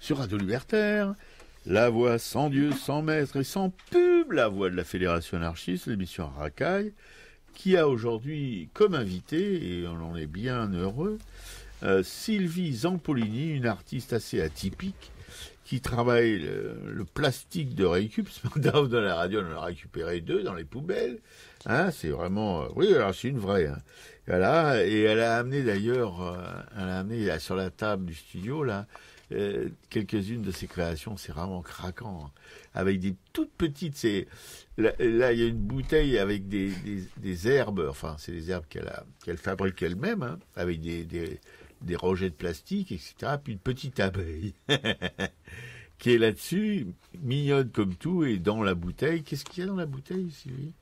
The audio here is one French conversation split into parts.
sur Radio Libertaire, la voix sans Dieu, sans maître et sans pub, la voix de la Fédération anarchiste, l'émission Racaille, qui a aujourd'hui comme invité, et on en est bien heureux, Sylvie Zampolini, une artiste assez atypique, qui travaille le plastique de récup. Dans la radio, on en a récupéré 2 dans les poubelles. Hein, c'est vraiment... oui, alors c'est une vraie. Hein. Voilà, et elle a amené d'ailleurs, sur la table du studio, là, quelques-unes de ses créations. C'est vraiment craquant. Hein. Avec des toutes petites... Là, il y a une bouteille avec des herbes, enfin, c'est des herbes qu'elle fabrique elle-même, hein, avec des rejets de plastique, etc. Puis une petite abeille qui est là-dessus, mignonne comme tout, et dans la bouteille. Qu'est-ce qu'il y a dans la bouteille, Sylvie ?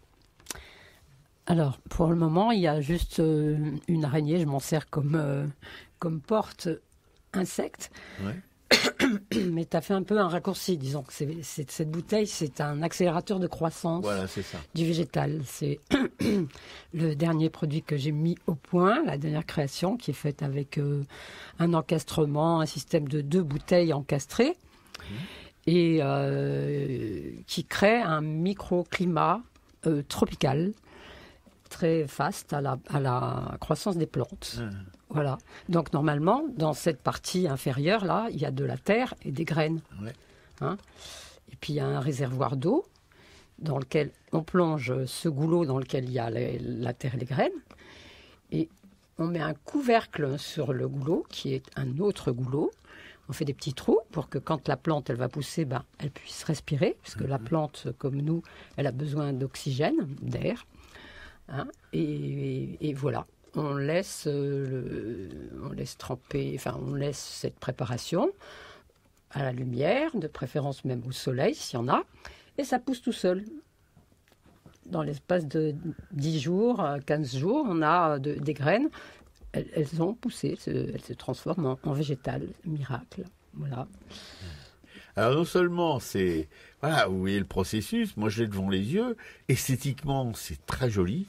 Alors, pour le moment, il y a juste une araignée. Je m'en sers comme porte-insecte. Ouais. Mais tu as fait un peu un raccourci, disons que cette bouteille, c'est un accélérateur de croissance du végétal. C'est le dernier produit que j'ai mis au point, la dernière création, qui est faite avec un encastrement, un système de 2 bouteilles encastrées, et qui crée un microclimat tropical, très faste à la croissance des plantes. Voilà. Donc, normalement, dans cette partie inférieure, là, il y a de la terre et des graines. Ouais. Hein, et puis, il y a un réservoir d'eau dans lequel on plonge ce goulot dans lequel il y a la terre et les graines. Et on met un couvercle sur le goulot, qui est un autre goulot. On fait des petits trous pour que quand la plante elle va pousser, elle puisse respirer. Puisque la plante, comme nous, elle a besoin d'oxygène, d'air. Hein, et voilà. On laisse tremper, enfin on laisse cette préparation à la lumière, de préférence même au soleil s'il y en a, et ça pousse tout seul. Dans l'espace de 10 jours, 15 jours, on a des graines, elles ont poussé, elles se transforment en végétal, miracle. Voilà. Alors non seulement c'est, voilà, vous voyez le processus, moi je l'ai devant les yeux, esthétiquement c'est très joli.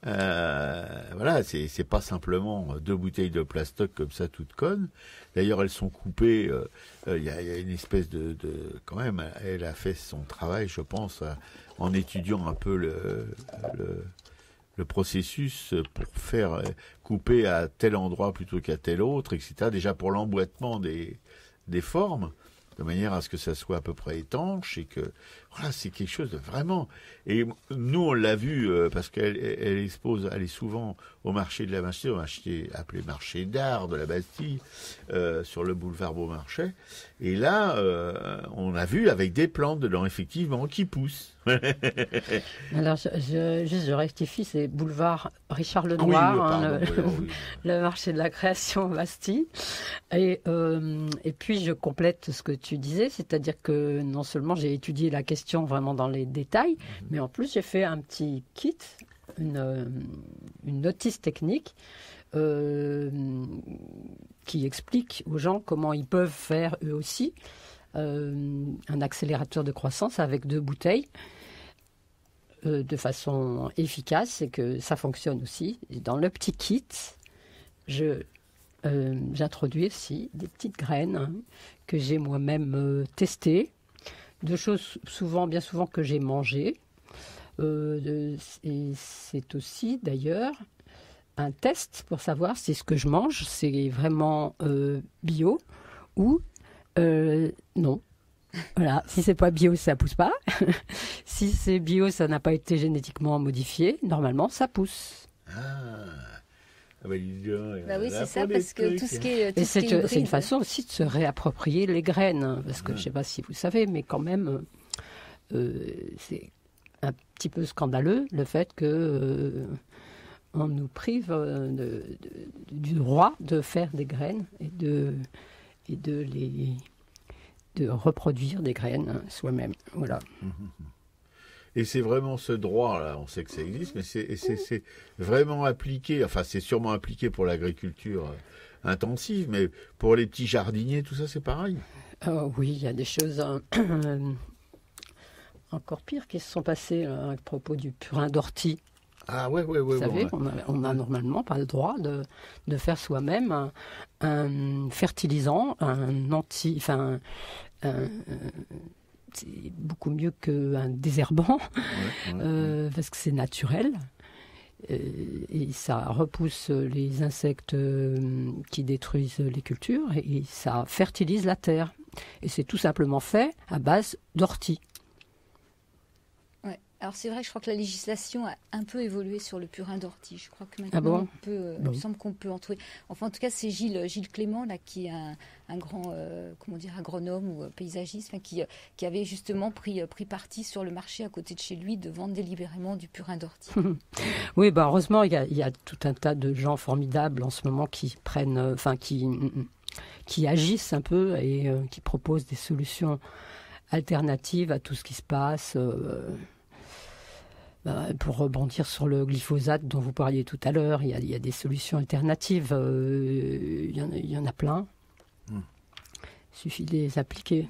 Voilà, c'est pas simplement 2 bouteilles de plastoc comme ça toutes connes. D'ailleurs, elles sont coupées. Il y a une espèce de quand même. Elle a fait son travail, je pense, en étudiant un peu le processus pour faire couper à tel endroit plutôt qu'à tel autre, etc. Déjà pour l'emboîtement des formes, de manière à ce que ça soit à peu près étanche et que voilà, c'est quelque chose de vraiment. Et nous, on l'a vu parce qu'elle expose, elle est souvent au marché de la Bastille, au marché appelé marché d'art de la Bastille, sur le boulevard Beaumarchais. Et là, on a vu avec des plantes dedans, effectivement, qui poussent. Alors, je rectifie, c'est boulevard Richard Lenoir, le marché de la création Bastille. Et puis, je complète ce que tu disais, c'est-à-dire que non seulement j'ai étudié la question vraiment dans les détails, mais en plus, j'ai fait un petit kit, une notice technique qui explique aux gens comment ils peuvent faire eux aussi un accélérateur de croissance avec 2 bouteilles de façon efficace et que ça fonctionne aussi. Et dans le petit kit, j'introduis aussi des petites graines que j'ai moi-même testées, de choses bien souvent que j'ai mangées. Et c'est aussi d'ailleurs un test pour savoir si ce que je mange c'est vraiment bio ou non. Voilà, si c'est pas bio, ça pousse pas. Si c'est bio, ça n'a pas été génétiquement modifié. Normalement, ça pousse. Oui, c'est ça, parce que tout ce qui est c'est une façon aussi de se réapproprier les graines, parce que je sais pas si vous savez, mais quand même, c'est un petit peu scandaleux le fait que on nous prive du droit de faire des graines et de reproduire des graines soi-même. Voilà. Et c'est vraiment ce droit-là, on sait que ça existe, mais c'est vraiment appliqué, enfin c'est sûrement appliqué pour l'agriculture intensive, mais pour les petits jardiniers, tout ça c'est pareil. Oui, il y a des choses encore pires qui se sont passées à propos du purin d'ortie. Ah ouais. Vous savez, on a normalement pas le droit de faire soi-même un fertilisant, c'est beaucoup mieux qu'un désherbant, parce que c'est naturel. Et ça repousse les insectes qui détruisent les cultures et ça fertilise la terre. Et c'est tout simplement fait à base d'ortie. Ouais. Alors c'est vrai que je crois que la législation a un peu évolué sur le purin d'ortie. Je crois que maintenant il me semble qu'on peut en trouver. Enfin en tout cas c'est Gilles Clément là qui est un grand agronome ou paysagiste qui avait justement pris parti sur le marché à côté de chez lui de vendre délibérément du purin d'ortie. Oui, heureusement il y a tout un tas de gens formidables en ce moment qui prennent, qui agissent un peu et qui proposent des solutions alternatives à tout ce qui se passe. Pour rebondir sur le glyphosate dont vous parliez tout à l'heure, il y a des solutions alternatives. Il y en a plein. Il suffit de les appliquer.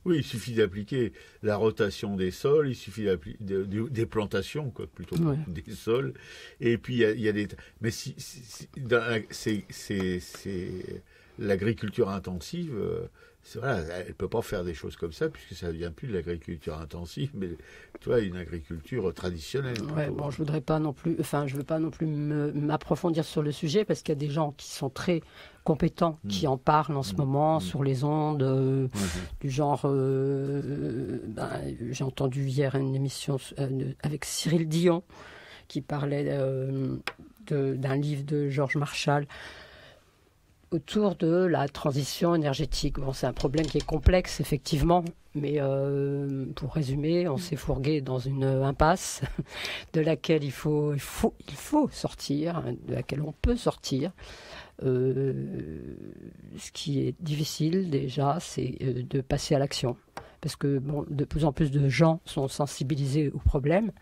Oui, il suffit d'appliquer la rotation des sols, il suffit d'appliquer des plantations, plutôt des sols. Et puis il y a des. Mais c'est l'agriculture intensive. Elle ne peut pas faire des choses comme ça puisque ça ne vient plus de l'agriculture intensive, mais une agriculture traditionnelle. Je veux pas non plus m'approfondir sur le sujet parce qu'il y a des gens qui sont très compétents qui en parlent en ce moment sur les ondes du genre. J'ai entendu hier une émission avec Cyril Dion qui parlait d'un livre de Georges Marchal autour de la transition énergétique. C'est un problème qui est complexe, effectivement, mais pour résumer, on s'est fourgué dans une impasse de laquelle il faut sortir, de laquelle on peut sortir. Ce qui est difficile, déjà, c'est de passer à l'action. Parce que de plus en plus de gens sont sensibilisés au problème.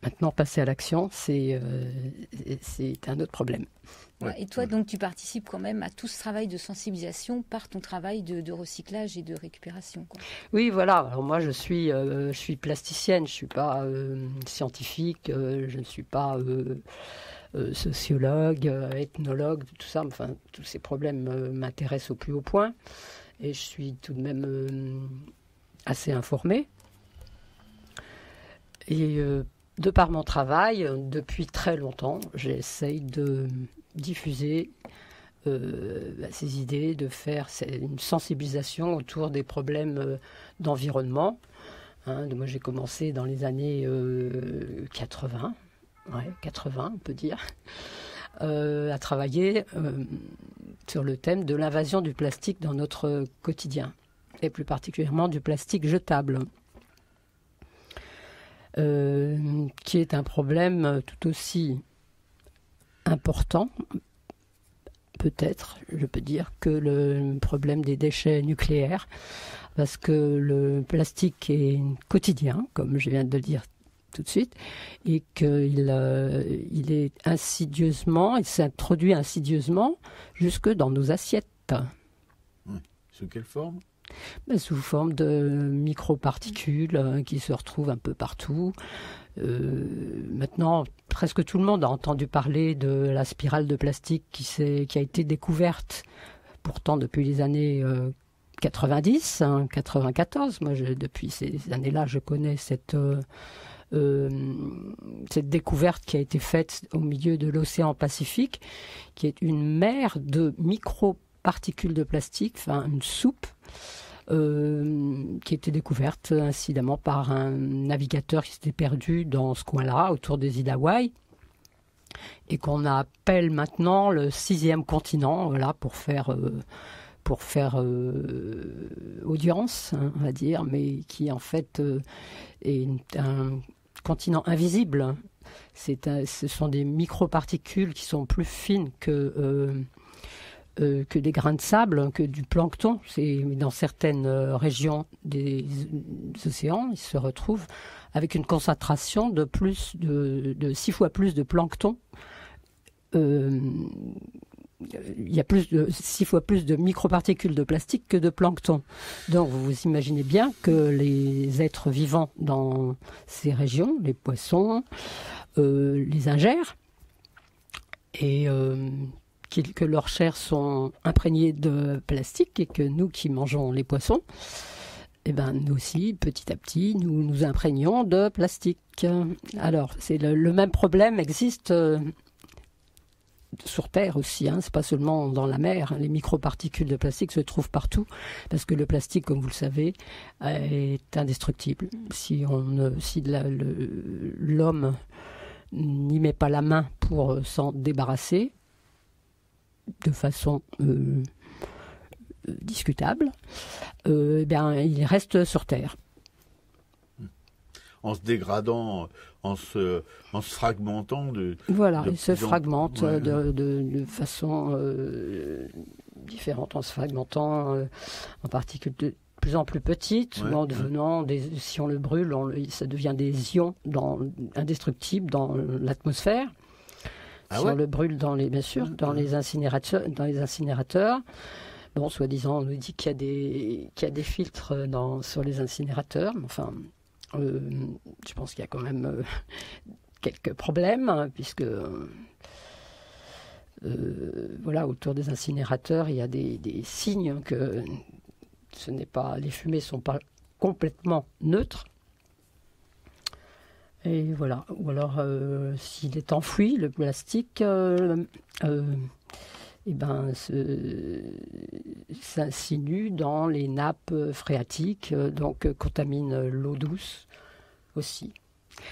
Maintenant, passer à l'action, c'est un autre problème. Et toi, donc, tu participes quand même à tout ce travail de sensibilisation par ton travail de recyclage et de récupération. Oui, voilà. Alors moi, je suis plasticienne. Je ne suis pas scientifique. Je ne suis pas sociologue, ethnologue, tout ça. Enfin, tous ces problèmes m'intéressent au plus haut point. Et je suis tout de même assez informée. Et de par mon travail, depuis très longtemps, j'essaye de diffuser ces idées, de faire une sensibilisation autour des problèmes d'environnement. Moi, j'ai commencé dans les années 80, 80 on peut dire, à travailler sur le thème de l'invasion du plastique dans notre quotidien, et plus particulièrement du plastique jetable. Qui est un problème tout aussi important, peut-être, je peux dire, que le problème des déchets nucléaires, parce que le plastique est quotidien, comme je viens de le dire tout de suite, et qu'il est insidieusement, il s'introduit insidieusement jusque dans nos assiettes. Sous quelle forme ? Sous forme de microparticules qui se retrouvent un peu partout. Maintenant, presque tout le monde a entendu parler de la spirale de plastique qui a été découverte pourtant depuis les années 90, 94. Moi, depuis ces années-là, je connais cette découverte qui a été faite au milieu de l'océan Pacifique, qui est une mer de microparticules de plastique, une soupe, qui a été découverte incidemment par un navigateur qui s'était perdu dans ce coin-là, autour des îles Hawaï, et qu'on appelle maintenant le 6e continent, pour faire audience, on va dire, mais qui en fait est un continent invisible. Ce sont des microparticules qui sont plus fines que des grains de sable, que du plancton. Dans certaines régions des océans, ils se retrouvent avec une concentration de 6 fois plus de plancton il y a 6 fois plus de microparticules de plastique que de plancton. Donc vous imaginez bien que les êtres vivants dans ces régions, les poissons, les ingèrent et que leurs chairs sont imprégnées de plastique et que nous qui mangeons les poissons, eh ben, nous aussi, petit à petit, nous nous imprégnons de plastique. Alors, le même problème existe sur Terre aussi, hein. C'est pas seulement dans la mer. Les microparticules de plastique se trouvent partout parce que le plastique, comme vous le savez, est indestructible. Si l'homme n'y met pas la main pour s'en débarrasser de façon discutable, il reste sur Terre. En se dégradant, en se fragmentant il se fragmente de façon différente, en se fragmentant en particules de plus en plus petites, ou en devenant si on le brûle, ça devient des ions indestructibles dans l'atmosphère. Si on le brûle dans les incinérateurs. Bon, soi-disant, on nous dit qu'il y a des filtres sur les incinérateurs. Enfin, je pense qu'il y a quand même quelques problèmes, hein, puisque autour des incinérateurs, il y a des signes que les fumées ne sont pas complètement neutres. Et voilà. Ou alors, s'il est enfoui, le plastique, s'insinue dans les nappes phréatiques, donc contamine l'eau douce aussi.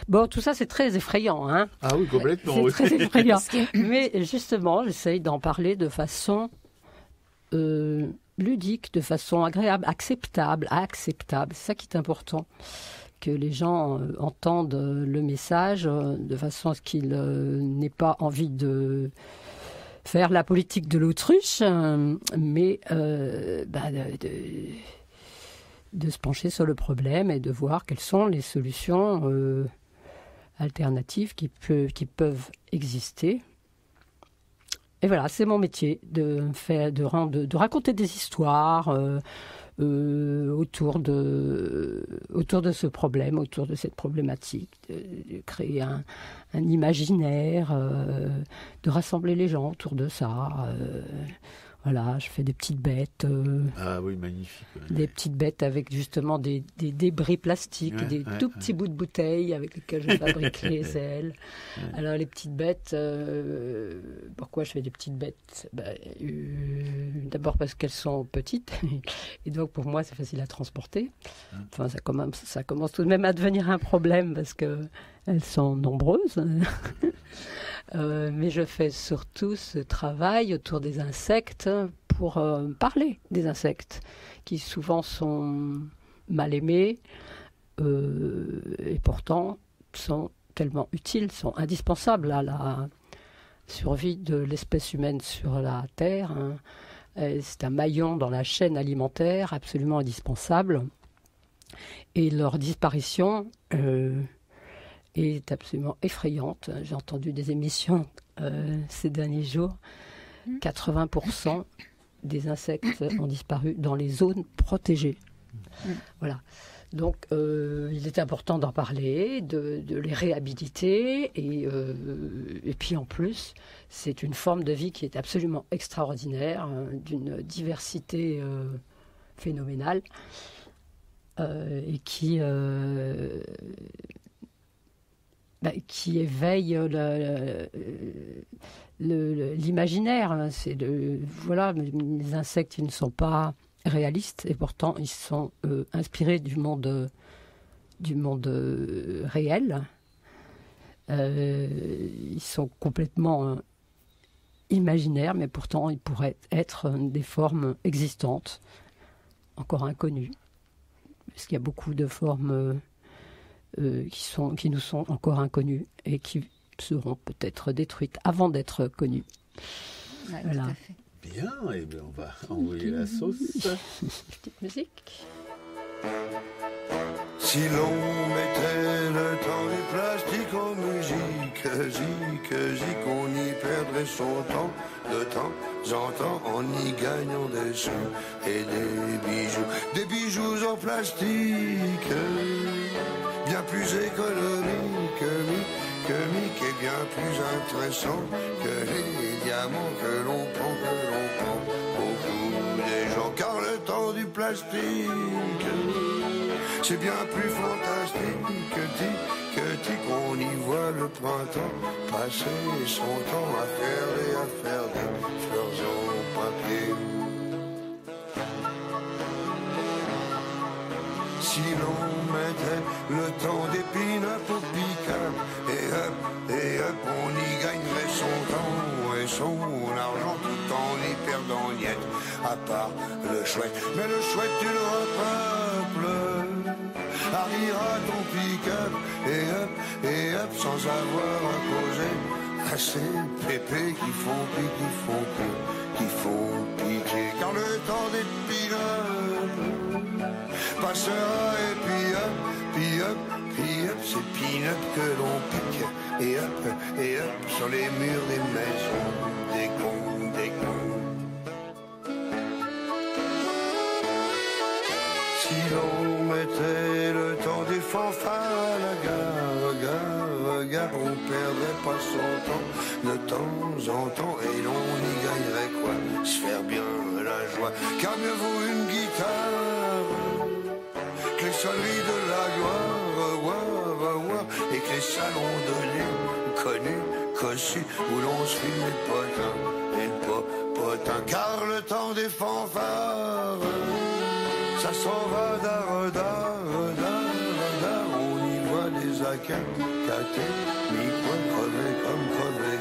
Bon, tout ça, c'est très effrayant, hein. Ah oui, complètement. C'est très effrayant. Mais justement, j'essaye d'en parler de façon ludique, de façon agréable, acceptable. C'est ça qui est important. Que les gens entendent le message de façon à ce qu'ils n'aient pas envie de faire la politique de l'autruche, mais de se pencher sur le problème et de voir quelles sont les solutions alternatives qui peuvent exister. Et voilà, c'est mon métier de raconter des histoires autour de ce problème, autour de cette problématique, de créer un imaginaire, de rassembler les gens autour de ça. Voilà, je fais des petites bêtes. Ah oui, magnifique. Des petites bêtes avec justement des débris plastiques, des tout petits bouts de bouteilles avec lesquels je fabrique les ailes. Alors les petites bêtes, pourquoi je fais des petites bêtes? D'abord parce qu'elles sont petites et donc pour moi c'est facile à transporter. Enfin, ça commence tout de même à devenir un problème parce qu'elles sont nombreuses. Mais je fais surtout ce travail autour des insectes pour parler des insectes qui souvent sont mal aimés et pourtant sont tellement utiles, sont indispensables à la survie de l'espèce humaine sur la Terre. Hein. C'est un maillon dans la chaîne alimentaire absolument indispensable et leur disparition est absolument effrayante. J'ai entendu des émissions ces derniers jours. 80% des insectes ont disparu dans les zones protégées. Voilà. Donc, il est important d'en parler, de les réhabiliter. Et puis, en plus, c'est une forme de vie qui est absolument extraordinaire, d'une diversité phénoménale et qui éveille l'imaginaire. Les insectes, ils ne sont pas réalistes et pourtant ils sont inspirés du monde réel. Ils sont complètement imaginaires, mais pourtant ils pourraient être des formes existantes, encore inconnues, parce qu'il y a beaucoup de formes qui nous sont encore inconnues et qui seront peut-être détruites avant d'être connues. Ouais, voilà. Tout à fait. Bien, et bien on va envoyer la sauce. Petite musique. Si l'on mettait le temps du plastique en musique, que qu'on y perdrait son temps, de temps en temps, en y gagnant des sous et des bijoux en plastique, bien plus économique et bien plus intéressant que les diamants que l'on prend beaucoup des gens, car le temps du plastique, c'est bien plus fantastique que qu'on y voit le printemps passer son temps à faire des fleurs en papier. Si l'on mettait le temps des pin-up au pick-up, et hop, on y gagnerait son temps et son argent tout en y perdant niet, à part le chouette. Mais le chouette, tu le repeuple, arrivera ton pick-up, et hop, sans avoir à causer à ces pépés qui font piquer. Car le temps des pin-up passera et puis hop, c'est pin-up que l'on pique. Et hop, sur les murs des maisons, des cons. Si l'on mettait le temps des fanfares à la gare, on perdrait pas son temps, de temps en temps, et l'on y gagnerait quoi? Se faire bien la joie, car mieux vaut une guitare que les sonneries de la gloire, et que les salons de lait connus, cossus, où l'on se filme les potins et le potin, car le temps des fanfares, ça s'en va d'ar, on y voit les aquins catés, mi-coin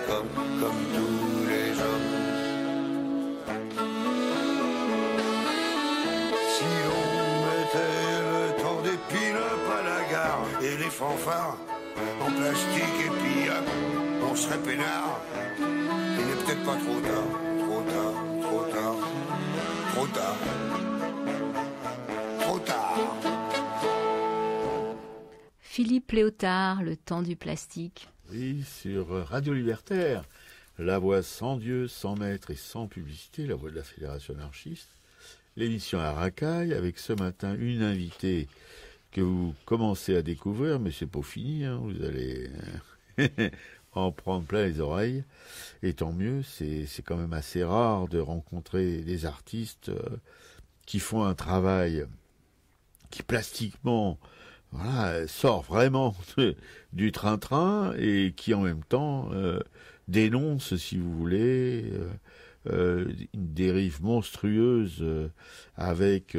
comme tous les hommes. Si on mettait le temps des pin-up à la gare et les fanfares en plastique et puis hop, on serait peinard. Il n'est peut-être pas trop tard. Philippe Léotard, Le temps du plastique. Oui, sur Radio Libertaire, la voix sans Dieu, sans maître et sans publicité, la voix de la Fédération anarchiste. L'émission à Racaille, avec ce matin une invitée que vous commencez à découvrir, mais c'est pas fini, hein, vous allez en prendre plein les oreilles. Et tant mieux, c'est quand même assez rare de rencontrer des artistes qui font un travail qui plastiquement sort vraiment du train-train et qui en même temps dénonce, si vous voulez, une dérive monstrueuse avec,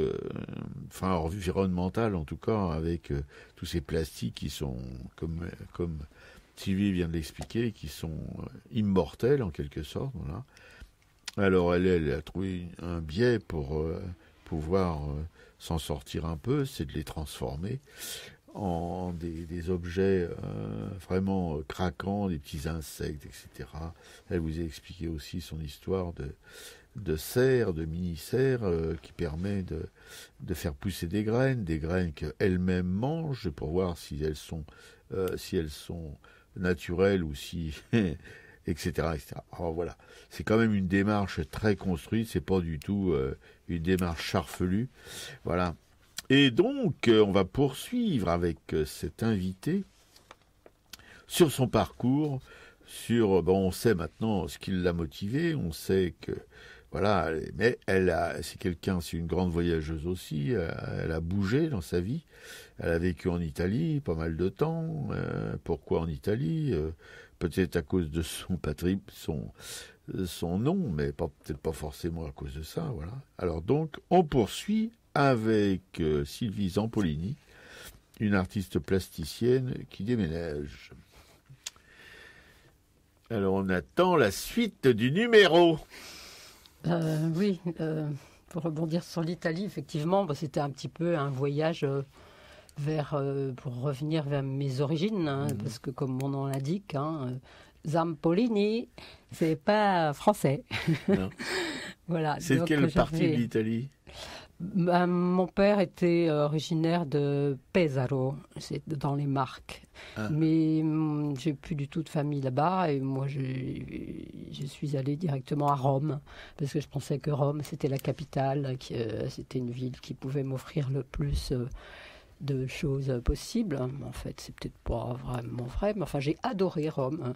environnementale en tout cas, avec tous ces plastiques qui sont, comme Sylvie vient de l'expliquer, qui sont immortels en quelque sorte. Voilà. Alors elle a trouvé un biais pour pouvoir s'en sortir un peu, c'est de les transformer en des objets vraiment craquants, des petits insectes, etc. Elle vous a expliqué aussi son histoire de serre, de mini-serre, qui permet de faire pousser des graines qu'elle-même mange pour voir si elles sont naturelles ou si... etc. Alors voilà, c'est quand même une démarche très construite, c'est pas du tout une démarche charfelue. Voilà. Et donc, on va poursuivre avec cet invité sur son parcours, on sait maintenant ce qui l'a motivé, on sait que, voilà, mais c'est une grande voyageuse aussi, elle a bougé dans sa vie, elle a vécu en Italie pas mal de temps. Pourquoi en Italie? Peut-être à cause de son nom, mais peut-être pas forcément à cause de ça, voilà. Alors donc, on poursuit avec Sylvie Zampolini, une artiste plasticienne qui déménage. Alors, on attend la suite du numéro. Oui, pour rebondir sur l'Italie, effectivement, c'était un petit peu un voyage pour revenir vers mes origines, parce que comme mon nom l'indique, Zampolini, c'est pas français. Non. Voilà. C'est quelle partie de l'Italie? Mon père était originaire de Pesaro, c'est dans les Marques. Mais j'ai plus du tout de famille là-bas et moi je suis allée directement à Rome parce que je pensais que Rome c'était la capitale, c'était une ville qui pouvait m'offrir le plus de choses possibles. En fait, c'est peut-être pas vraiment vrai, mais enfin j'ai adoré Rome.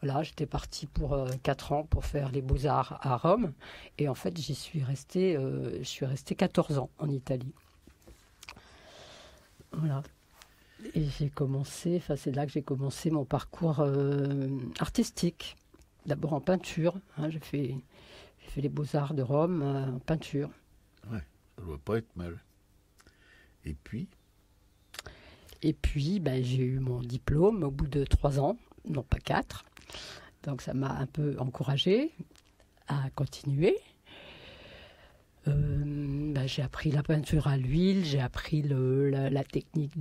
Voilà, j'étais partie pour 4 ans pour faire les Beaux-Arts à Rome. Et en fait, je suis restée 14 ans en Italie. Voilà. Et c'est là que j'ai commencé mon parcours artistique. D'abord en peinture. J'ai fait les Beaux-Arts de Rome en peinture. Ouais, ça doit pas être mal. Et puis, j'ai eu mon diplôme au bout de 3 ans, non pas 4. Donc ça m'a un peu encouragée à continuer. J'ai appris la peinture à l'huile, j'ai appris les techniques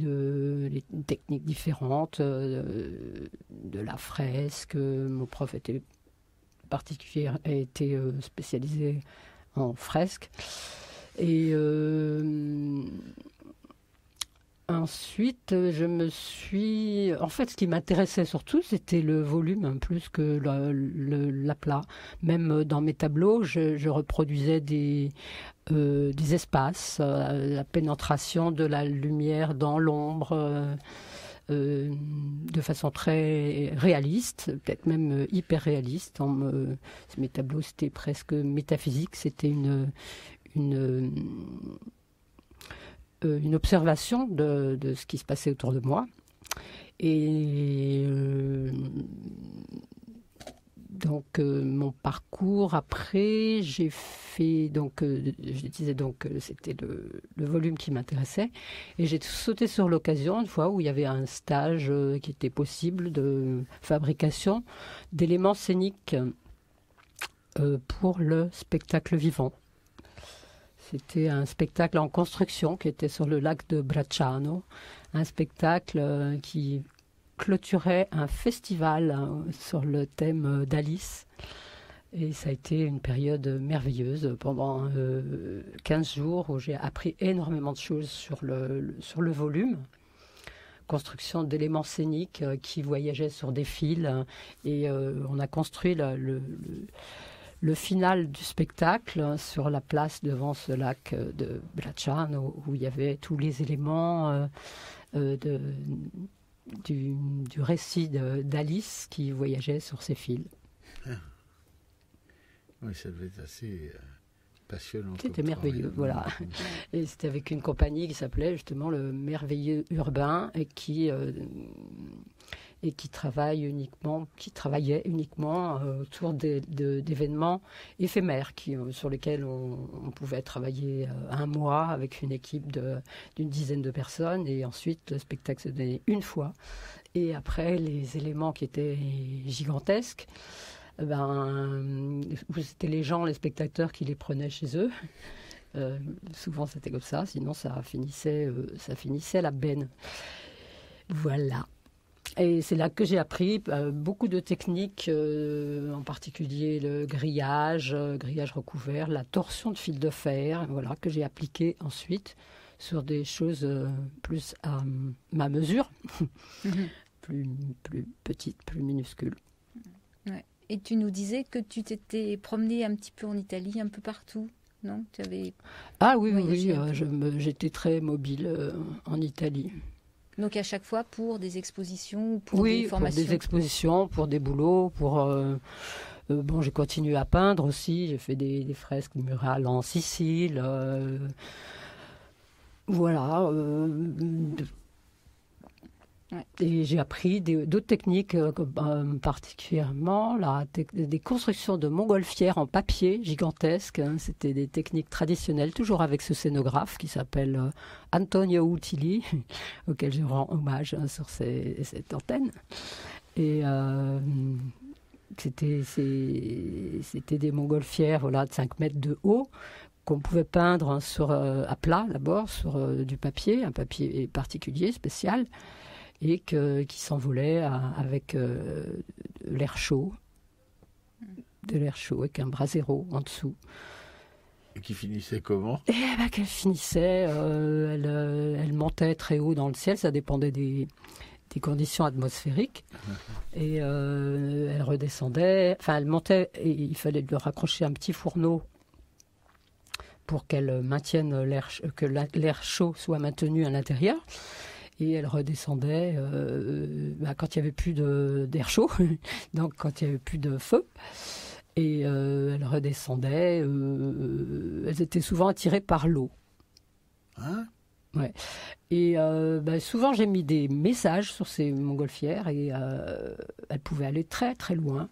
différentes de la fresque. Mon prof était spécialisé en fresque. Et ensuite, en fait, ce qui m'intéressait surtout, c'était le volume plus que l'aplat. Même dans mes tableaux, je reproduisais des espaces, la pénétration de la lumière dans l'ombre, de façon très réaliste, peut-être même hyper réaliste. Mes tableaux, c'était presque métaphysique. C'était une observation de ce qui se passait autour de moi. Et mon parcours après, j'ai fait je disais que c'était le volume qui m'intéressait et j'ai sauté sur l'occasion une fois où il y avait un stage qui était possible de fabrication d'éléments scéniques pour le spectacle vivant. C'était un spectacle en construction qui était sur le lac de Bracciano, un spectacle qui clôturait un festival sur le thème d'Alice. Et ça a été une période merveilleuse pendant 15 jours où j'ai appris énormément de choses sur le volume. Construction d'éléments scéniques qui voyageaient sur des fils et on a construit le final du spectacle sur la place devant ce lac de Bracciano où il y avait tous les éléments du récit d'Alice qui voyageait sur ces fils. Oui, ça devait être assez passionnant. C'était merveilleux, voilà. Et c'était avec une compagnie qui s'appelait justement le Merveilleux Urbain et qui travaillait uniquement autour d'événements éphémères sur lesquels on pouvait travailler un mois avec une équipe d'une dizaine de personnes et ensuite le spectacle se donnait une fois. Et après, les éléments qui étaient gigantesques, c'était les spectateurs qui les prenaient chez eux. Souvent c'était comme ça, sinon ça finissait à la benne. Voilà. Et c'est là que j'ai appris beaucoup de techniques, en particulier le grillage recouvert, la torsion de fil de fer, voilà, que j'ai appliqué ensuite sur des choses plus à ma mesure, plus petites, plus minuscules. Ouais. Et tu nous disais que tu t'étais promenée un petit peu en Italie, un peu partout, non ? Ah oui, j'étais très mobile en Italie. Donc à chaque fois pour des expositions, pour des formations. Pour des expositions, pour des boulots, j'ai continué à peindre aussi. J'ai fait des fresques murales en Sicile. Voilà. Et j'ai appris d'autres techniques, particulièrement des constructions de montgolfières en papier gigantesques. C'était des techniques traditionnelles, toujours avec ce scénographe qui s'appelle Antonio Utili, auquel je rends hommage sur cette antenne. Et c'était des montgolfières de 5 mètres de haut qu'on pouvait peindre à plat d'abord, sur du papier, un papier particulier, spécial, et qui s'envolait avec de l'air chaud avec un brasero en dessous. Et qui finissait comment? Qu'elle finissait, elle montait très haut dans le ciel, ça dépendait des conditions atmosphériques. Et elle redescendait, enfin elle montait et il fallait lui raccrocher un petit fourneau pour qu'elle maintienne que l'air chaud soit maintenu à l'intérieur. Et elle redescendait quand il n'y avait plus d'air chaud, donc quand il n'y avait plus de feu. Et elles redescendaient. Elles étaient souvent attirées par l'eau. Hein? Ouais. Et souvent, j'ai mis des messages sur ces montgolfières et elles pouvaient aller très, très loin.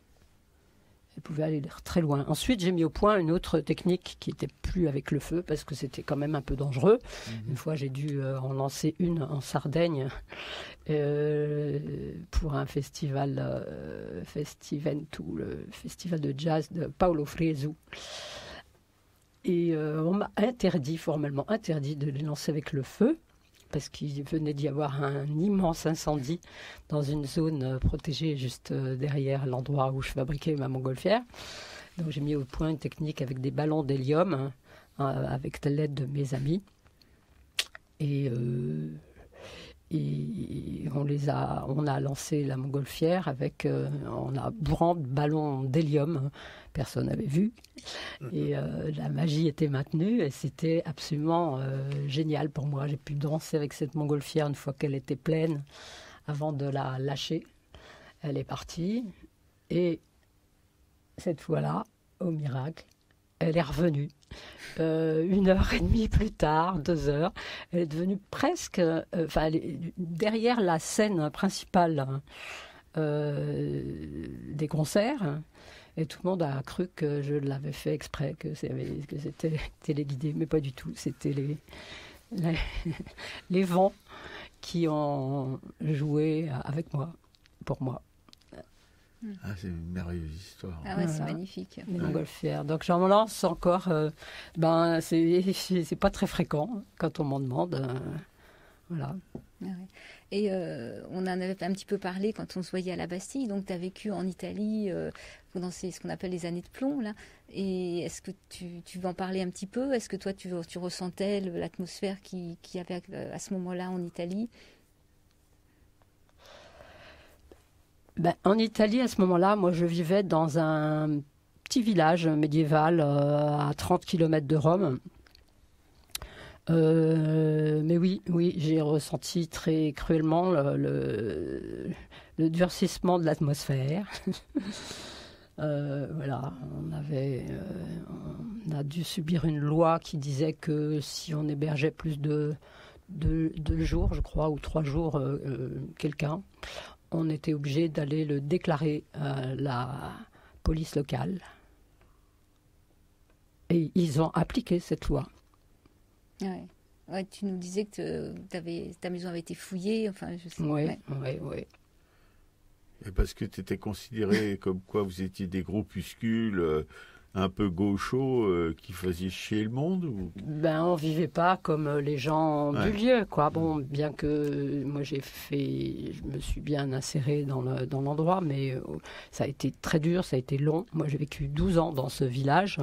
Ensuite, j'ai mis au point une autre technique qui n'était plus avec le feu parce que c'était quand même un peu dangereux. Une fois, j'ai dû en lancer une en Sardaigne pour un festival, Festiventu, le festival de jazz de Paolo Fresu. Et on m'a formellement interdit de les lancer avec le feu, parce qu'il venait d'y avoir un immense incendie dans une zone protégée juste derrière l'endroit où je fabriquais ma montgolfière. Donc j'ai mis au point une technique avec des ballons d'hélium, avec l'aide de mes amis. Et on a lancé la montgolfière en la bourrant de ballons d'hélium. Personne n'avait vu. Et la magie était maintenue et c'était absolument génial pour moi. J'ai pu danser avec cette montgolfière une fois qu'elle était pleine avant de la lâcher. Elle est partie et cette fois-là, au miracle, elle est revenue. 1h30 plus tard, 2h, elle est devenue presque... derrière la scène principale des concerts. Et tout le monde a cru que je l'avais fait exprès, que c'était téléguidé, mais pas du tout. C'était les vents qui ont joué avec moi, pour moi. Ah, c'est une merveilleuse histoire. Ah ouais, c'est magnifique. Les montgolfières. Donc j'en lance encore. C'est pas très fréquent quand on m'en demande. Voilà. Ah ouais. Et on en avait un petit peu parlé quand on se voyait à la Bastille. Donc tu as vécu en Italie pendant ce qu'on appelle les années de plomb là. Et est-ce que tu veux en parler un petit peu? Est-ce que toi tu ressentais l'atmosphère qu'il y avait à ce moment-là en Italie? En Italie, à ce moment-là, moi, je vivais dans un petit village médiéval à 30 km de Rome. Mais oui, j'ai ressenti très cruellement le durcissement de l'atmosphère. Voilà, on a dû subir une loi qui disait que si on hébergeait plus de 2 jours, je crois, ou 3 jours, quelqu'un, on était obligé d'aller le déclarer à la police locale. Et ils ont appliqué cette loi. Ouais, tu nous disais que ta maison avait été fouillée. Enfin, je sais. Oui. Et parce que tu étais considéré comme quoi vous étiez des groupuscules un peu gauchos qui faisaient chier le monde ou... On vivait pas comme les gens du lieu, quoi. Bon, bien que moi je me suis bien insérée dans l'endroit, mais ça a été très dur, ça a été long. Moi j'ai vécu 12 ans dans ce village.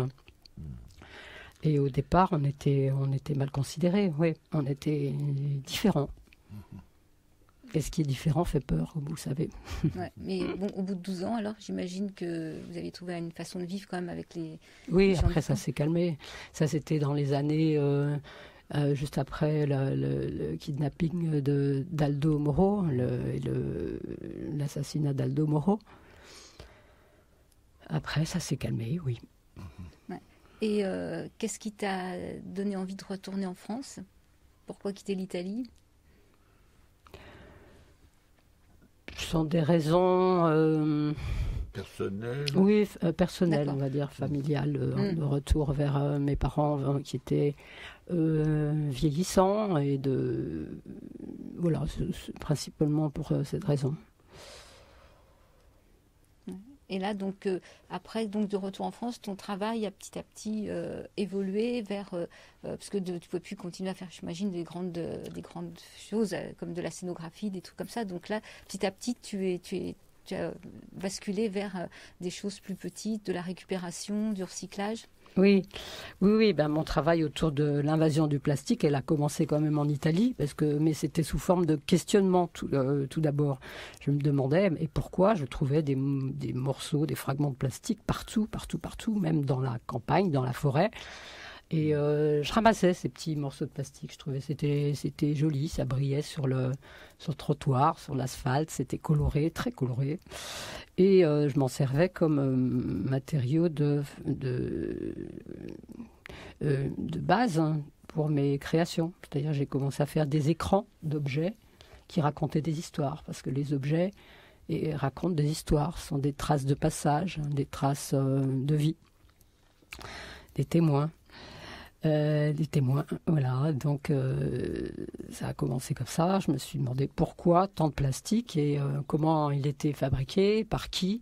Et au départ, on était mal considérés, oui. On était différents. Et ce qui est différent fait peur, comme vous le savez. Ouais, mais bon, au bout de 12 ans, alors, j'imagine que vous avez trouvé une façon de vivre quand même avec les... Oui, après ça s'est calmé. Ça, c'était dans les années, juste après le kidnapping d'Aldo Moro, l'assassinat d'Aldo Moro. Après, ça s'est calmé, oui. Ouais. Et qu'est-ce qui t'a donné envie de retourner en France? Pourquoi quitter l'Italie? Ce sont des raisons... personnelles? Oui, personnelles, on va dire, familiales. De retour vers mes parents qui étaient vieillissants. Et voilà, c'est principalement pour cette raison. Et là, donc, après, donc, de retour en France, ton travail a petit à petit évolué vers... parce que tu ne pouvais plus continuer à faire, j'imagine, des grandes choses, comme de la scénographie, des trucs comme ça. Donc là, petit à petit, tu as basculé vers des choses plus petites, de la récupération, du recyclage. Oui, ben, mon travail autour de l'invasion du plastique, elle a commencé quand même en Italie, mais c'était sous forme de questionnement tout d'abord. Je me demandais et pourquoi je trouvais des morceaux, des fragments de plastique partout, même dans la campagne, dans la forêt. Et je ramassais ces petits morceaux de plastique. Je trouvais c'était joli, ça brillait sur le trottoir, sur l'asphalte, c'était coloré, très coloré. Et je m'en servais comme matériau de base pour mes créations. C'est-à-dire j'ai commencé à faire des écrans d'objets qui racontaient des histoires, parce que les objets racontent des histoires, sont des traces de passage, des traces de vie, des témoins. Voilà, donc ça a commencé comme ça. Je me suis demandé pourquoi tant de plastique et comment il était fabriqué, par qui,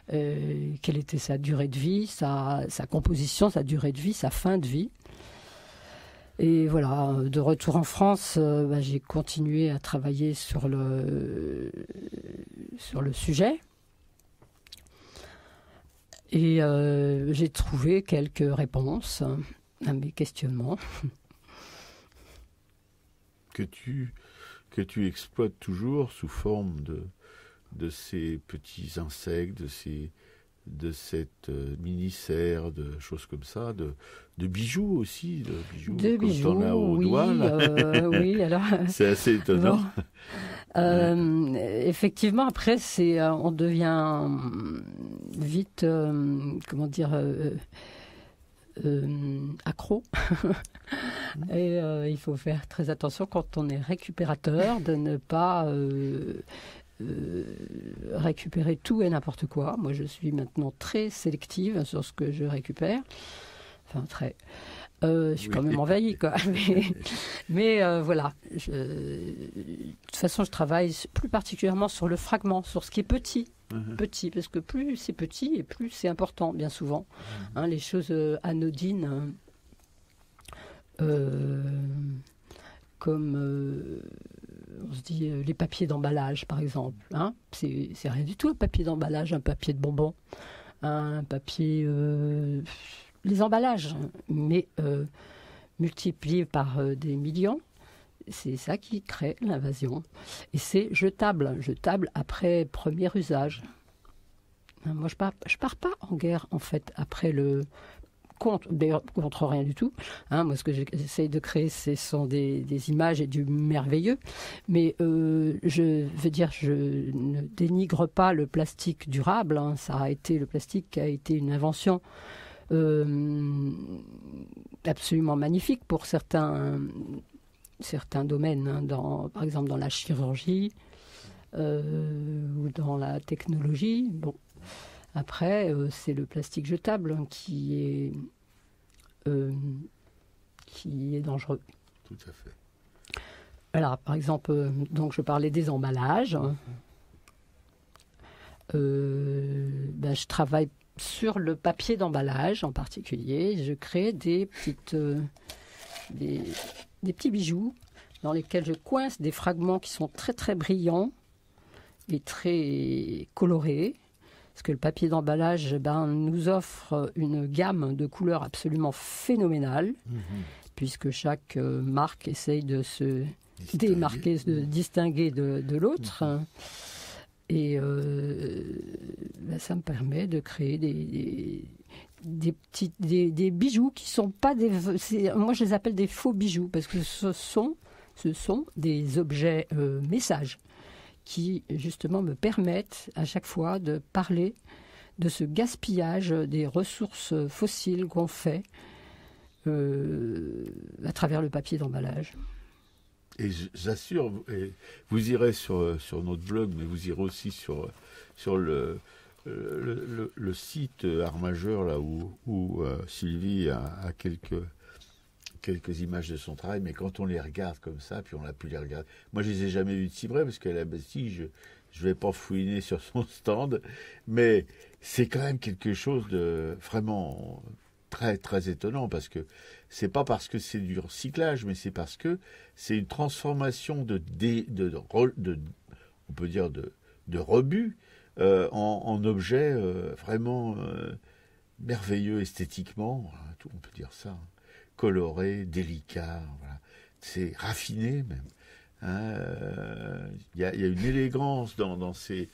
quelle était sa durée de vie, sa composition, sa durée de vie, sa fin de vie. Et voilà, de retour en France, j'ai continué à travailler sur le sujet. Et j'ai trouvé quelques réponses à mes questionnements. Que tu exploites toujours sous forme de ces petits insectes, de cette mini-serre, de choses comme ça, de bijoux aussi, de bijoux comme t'en as au doigt, là. Oui, alors... C'est assez étonnant. Bon. Effectivement, après, on devient vite, accro. Et il faut faire très attention quand on est récupérateur de ne pas récupérer tout et n'importe quoi. Moi, je suis maintenant très sélective sur ce que je récupère. Enfin, très... je suis quand même envahie, quoi. Mais voilà. De toute façon, je travaille plus particulièrement sur le fragment, sur ce qui est petit. Petit, parce que plus c'est petit et plus c'est important, bien souvent. Les choses anodines, comme on se dit les papiers d'emballage, par exemple. C'est rien du tout un papier d'emballage, un papier de bonbon, un papier... les emballages, mais multipliés par des millions. C'est ça qui crée l'invasion. Et c'est jetable après premier usage. Moi, je pars pas en guerre, en fait, après contre rien du tout. Moi, ce que j'essaye de créer, ce sont des images et du merveilleux. Mais je veux dire, je ne dénigre pas le plastique durable. Le plastique a été une invention absolument magnifique pour certains domaines, par exemple dans la chirurgie ou dans la technologie. Bon, après, c'est le plastique jetable qui est dangereux. Tout à fait. Alors, par exemple, donc je parlais des emballages. Je travaille sur le papier d'emballage en particulier. Je crée des petits bijoux dans lesquels je coince des fragments qui sont très très brillants et très colorés, parce que le papier d'emballage nous offre une gamme de couleurs absolument phénoménale, puisque chaque marque essaye de se démarquer, de distinguer de l'autre. Et ça me permet de créer des bijoux qui sont pas moi je les appelle des faux bijoux, parce que ce sont des objets messages qui justement me permettent à chaque fois de parler de ce gaspillage des ressources fossiles qu'on fait à travers le papier d'emballage. Et j'assure, vous irez sur notre blog, mais vous irez aussi sur le site Art Majeur, là où Sylvie a quelques images de son travail, mais quand on les regarde comme ça, puis on a pu les regarder. Moi, je les ai jamais vues de si près, parce qu'elle a si je vais pas fouiner sur son stand, mais c'est quand même quelque chose de vraiment très très étonnant, parce que c'est pas parce que c'est du recyclage, mais c'est parce que c'est une transformation on peut dire de rebut en objet vraiment merveilleux esthétiquement, on peut dire ça, coloré, délicat, voilà. C'est raffiné même. Il y a une élégance dans ces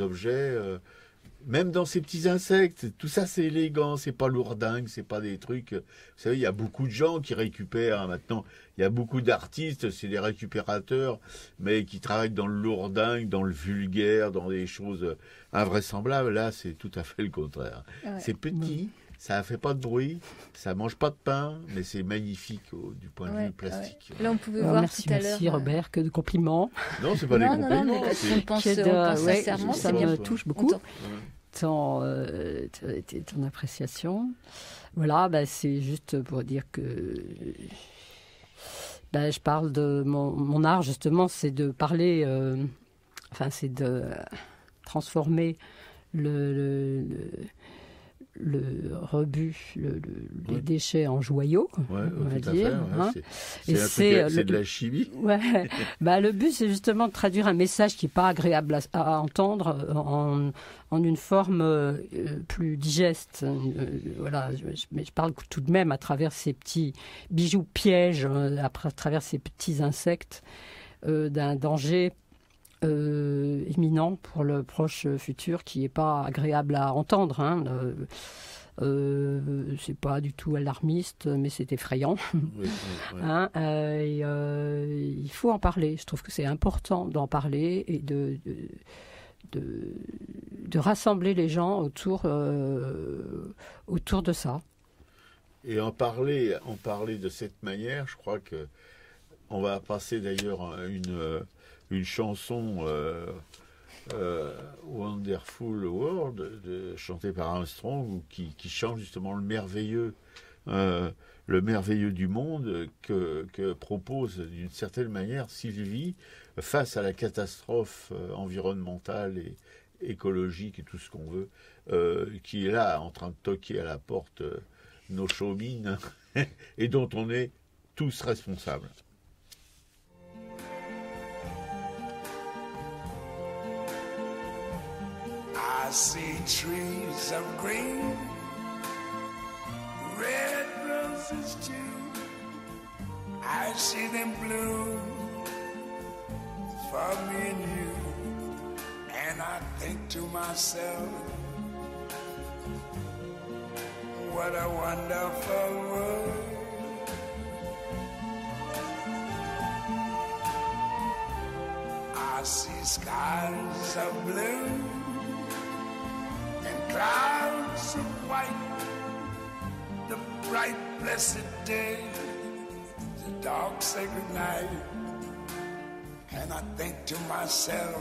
objets, même dans ces petits insectes. Tout ça, c'est élégant, c'est pas lourdingue, c'est pas des trucs. Vous savez, il y a beaucoup de gens qui récupèrent maintenant. Il y a beaucoup d'artistes, c'est des récupérateurs, mais qui travaillent dans le lourdingue, dans le vulgaire, dans des choses invraisemblables. Là, c'est tout à fait le contraire. Ouais. C'est petit. Ça ne fait pas de bruit, ça ne mange pas de pain, mais c'est magnifique du point de vue plastique. Ouais. Là, on pouvait voir merci, tout à l'heure. Merci Robert, que de compliments. Non, ce n'est pas des compliments. Non, parce qu'on pense sincèrement. Ça me touche beaucoup, ton appréciation. Voilà, c'est juste pour dire que je parle de mon art, justement, c'est de parler, c'est de transformer le rebut, les déchets en joyaux, on va dire. C'est de la chimie. Ouais. Le but, c'est justement de traduire un message qui n'est pas agréable à entendre en une forme plus digeste. Mais je parle tout de même à travers ces petits bijoux pièges, à travers ces petits insectes, d'un danger imminent pour le proche futur qui n'est pas agréable à entendre. C'est pas du tout alarmiste, mais c'est effrayant. Oui. Il faut en parler. Je trouve que c'est important d'en parler et de rassembler les gens autour de ça. Et en parler de cette manière, je crois que on va passer d'ailleurs une chanson Wonderful World chantée par Armstrong qui chante justement le merveilleux du monde que propose d'une certaine manière Sylvie face à la catastrophe environnementale et écologique et tout ce qu'on veut qui est là en train de toquer à la porte nos chaumines et dont on est tous responsables. I see trees of green, red roses too. I see them bloom for me and you. And I think to myself, what a wonderful world. I see skies of blue and clouds of white, the bright blessed day, the dark sacred night. And I think to myself,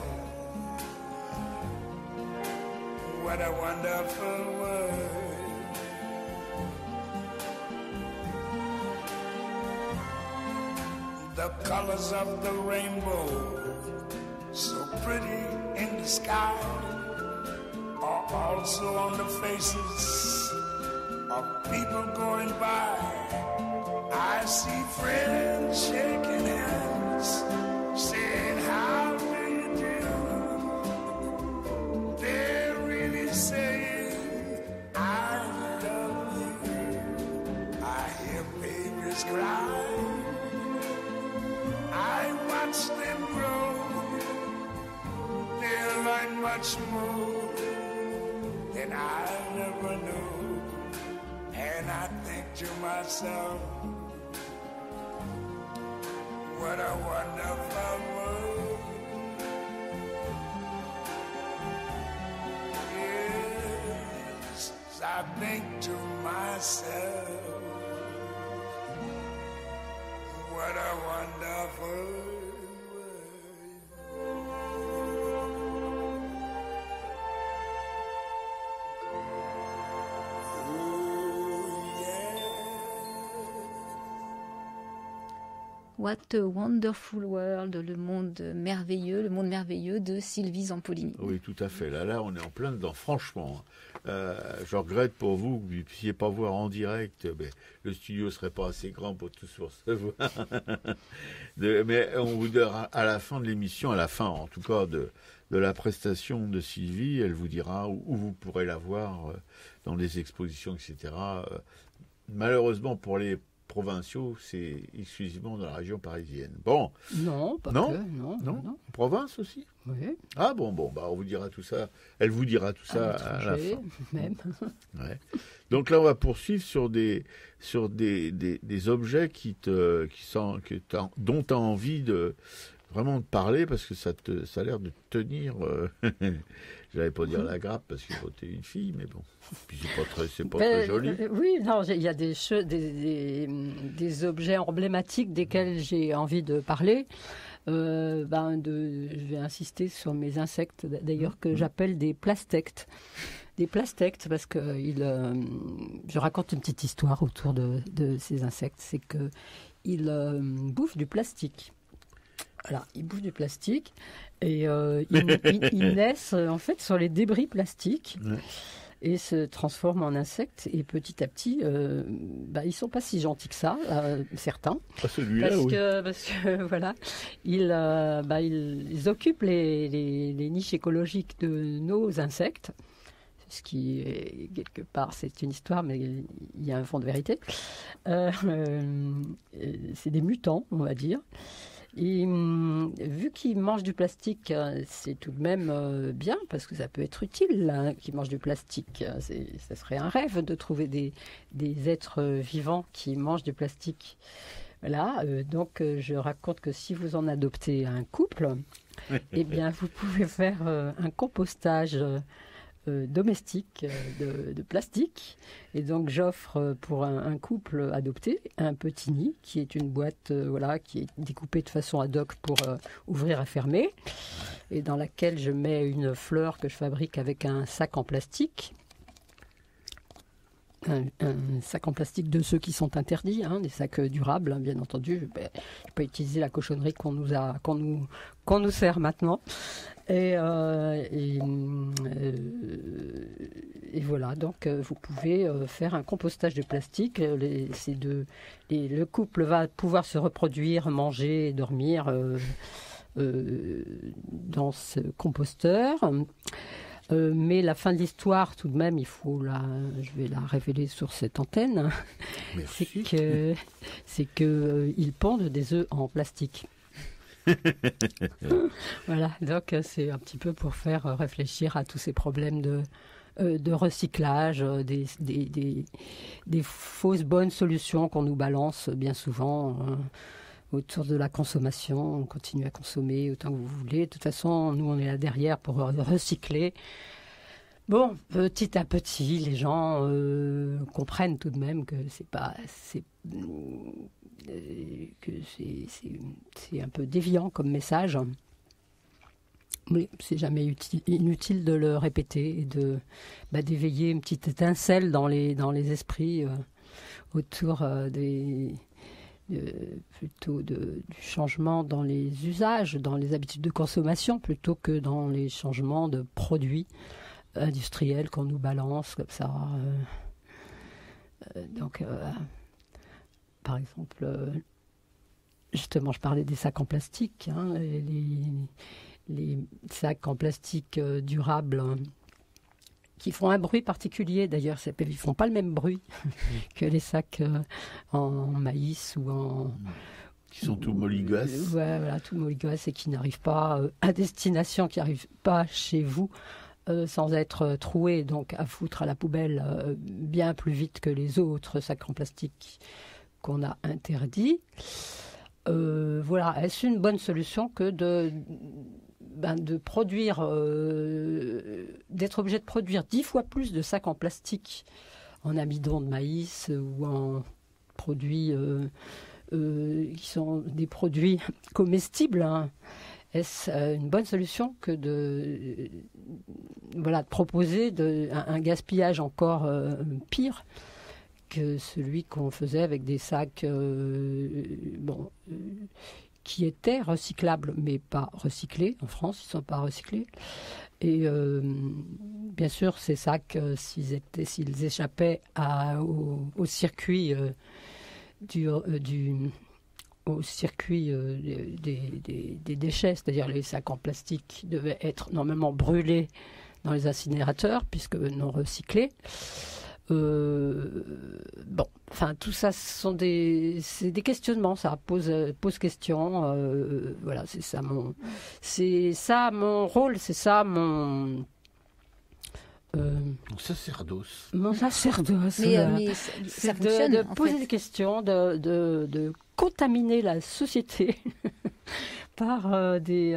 what a wonderful world. The colors of the rainbow, so pretty in the sky, are also on the faces of people going by. I see friends shaking hands, saying, how do you do? They're really saying, I love you. I hear babies cry, I watch them grow. They'll learn much more than I never knew. And I think to myself, what a wonderful world. Yes, I think to myself, what a wonderful world. What a Wonderful World, le monde merveilleux de Sylvie Zampolini. Oui, tout à fait. Là, on est en plein dedans. Franchement, je regrette pour vous que vous ne puissiez pas voir en direct. Mais le studio ne serait pas assez grand pour tous recevoir. Mais on vous dira à la fin de l'émission, à la fin en tout cas de la prestation de Sylvie, elle vous dira où vous pourrez la voir dans des expositions, etc. Malheureusement pour les provinciaux, c'est exclusivement dans la région parisienne. Bon. Non, pas non, que. Non. Province aussi. Oui. Ah bon, on vous dira tout ça. Elle vous dira tout ça à la fin. Même. Ouais. Donc là, on va poursuivre sur des objets dont tu as envie de vraiment de parler parce que ça a l'air de tenir. J'allais pas dire la grappe parce que t'es une fille, mais bon. Puis c'est pas très joli. Oui, non, il y a des objets emblématiques desquels j'ai envie de parler. Je vais insister sur mes insectes, d'ailleurs, que j'appelle des plastectes. Des plastectes, parce que je raconte une petite histoire autour de ces insectes. C'est qu'ils bouffent du plastique. Voilà, ils bouffent du plastique et ils naissent en fait sur les débris plastiques et se transforment en insectes. Et petit à petit, ils sont pas si gentils que ça, certains. Ah, celui-là, parce que voilà, ils occupent les niches écologiques de nos insectes. Ce qui, quelque part, c'est une histoire, mais il y a un fond de vérité. C'est des mutants, on va dire. Et vu qu'ils mangent du plastique, c'est tout de même bien, parce que ça peut être utile qu'ils mangent du plastique. Ça serait un rêve de trouver des êtres vivants qui mangent du plastique. Voilà, donc je raconte que si vous en adoptez un couple, eh bien vous pouvez faire un compostage domestique de plastique. Et donc j'offre pour un couple adopté un petit nid qui est une boîte qui est découpée de façon ad hoc pour ouvrir et fermer, et dans laquelle je mets une fleur que je fabrique avec un sac en plastique. Un sac en plastique de ceux qui sont interdits, des sacs durables, bien entendu. Je ne vais pas utiliser la cochonnerie qu'on nous sert maintenant. Et voilà, donc vous pouvez faire un compostage de plastique. Le couple va pouvoir se reproduire, manger et dormir dans ce composteur. Mais la fin de l'histoire, tout de même, je vais la révéler sur cette antenne. c'est que ils pondent des œufs en plastique. Voilà, donc c'est un petit peu pour faire réfléchir à tous ces problèmes de recyclage, des fausses bonnes solutions qu'on nous balance bien souvent autour de la consommation. On continue à consommer autant que vous voulez. De toute façon, nous, on est là derrière pour recycler. Bon, petit à petit, les gens comprennent tout de même que c'est un peu déviant comme message. Mais c'est jamais inutile de le répéter et d'éveiller une petite étincelle dans les esprits autour plutôt du changement dans les usages, dans les habitudes de consommation, plutôt que dans les changements de produits industriels qu'on nous balance comme ça. Par exemple, justement, je parlais des sacs en plastique, les sacs en plastique durables qui font un bruit particulier. D'ailleurs, ils ne font pas le même bruit que les sacs en maïs ou en... Qui sont tout moligasses. Voilà, tout moligasses et qui n'arrivent pas à destination, qui n'arrivent pas chez vous sans être troués, donc à foutre à la poubelle bien plus vite que les autres sacs en plastique qu'on a interdits. Voilà, est-ce une bonne solution que de produire, d'être obligé de produire 10 fois plus de sacs en plastique en amidon de maïs ou en produits qui sont des produits comestibles, Est-ce une bonne solution que de proposer un gaspillage encore pire que celui qu'on faisait avec des sacs qui étaient recyclables, mais pas recyclés. En France, ils ne sont pas recyclés. Et bien sûr, ces sacs, s'ils échappaient au circuit au circuit des déchets, c'est-à-dire les sacs en plastique qui devaient être normalement brûlés dans les incinérateurs, puisque non recyclés. Tout ça, c'est des questionnements, ça pose question. Voilà, c'est ça mon rôle, c'est ça mon sacerdoce. Mon sacerdoce. Mais ça fonctionne, de poser des questions, de contaminer la société par des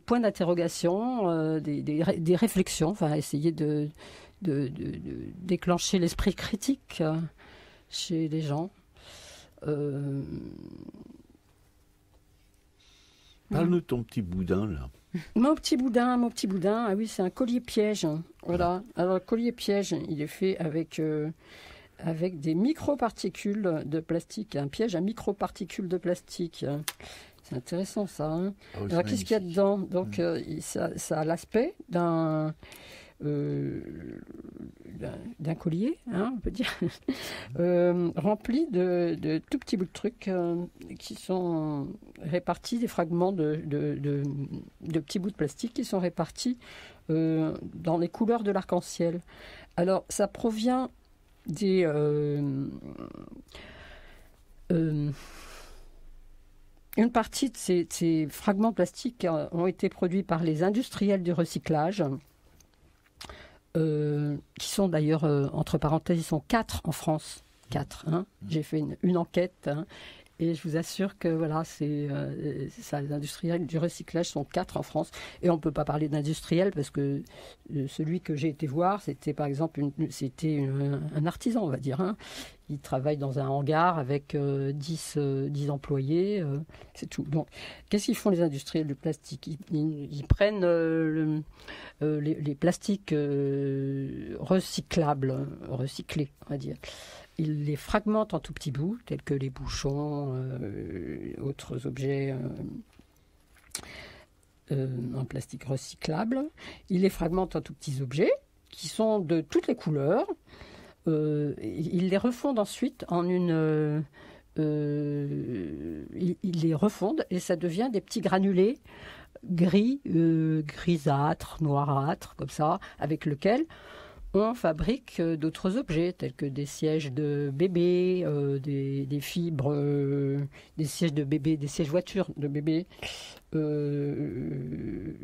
points d'interrogation, des réflexions, essayer de déclencher l'esprit critique chez les gens. Parle-nous de ton petit boudin, là. Mon petit boudin, ah oui, c'est un collier piège. Voilà. Alors, le collier piège, il est fait avec des microparticules de plastique, un piège à microparticules de plastique. C'est intéressant, ça. Hein. Ah oui, alors, qu'est-ce qu'il y a dedans? Donc, ça a l'aspect d'un collier, hein, on peut dire, rempli de tout petits bouts de trucs qui sont répartis, des fragments de petits bouts de plastique qui sont répartis dans les couleurs de l'arc-en-ciel. Alors, ça provient une partie de ces fragments plastiques ont été produits par les industriels du recyclage, qui sont d'ailleurs, entre parenthèses, ils sont 4 en France. 4. Hein. J'ai fait une enquête, hein, et je vous assure que voilà, les industriels du recyclage sont 4 en France. Et on ne peut pas parler d'industriel parce que celui que j'ai été voir, c'était par exemple un artisan, on va dire. Hein. Il travaille dans un hangar avec 10 employés, c'est tout. Donc, qu'est-ce qu'ils font les industriels du plastique? Ils prennent les plastiques recyclés, on va dire. Ils les fragmentent en tout petits bouts, tels que les bouchons, autres objets en plastique recyclable. Ils les fragmentent en tout petits objets qui sont de toutes les couleurs. Ils les refondent ensuite en ils les refondent et ça devient des petits granulés gris, grisâtres, noirâtres, comme ça, avec lesquels on fabrique d'autres objets, tels que des sièges de bébé, des fibres, des sièges de bébé, des sièges voitures de bébé, de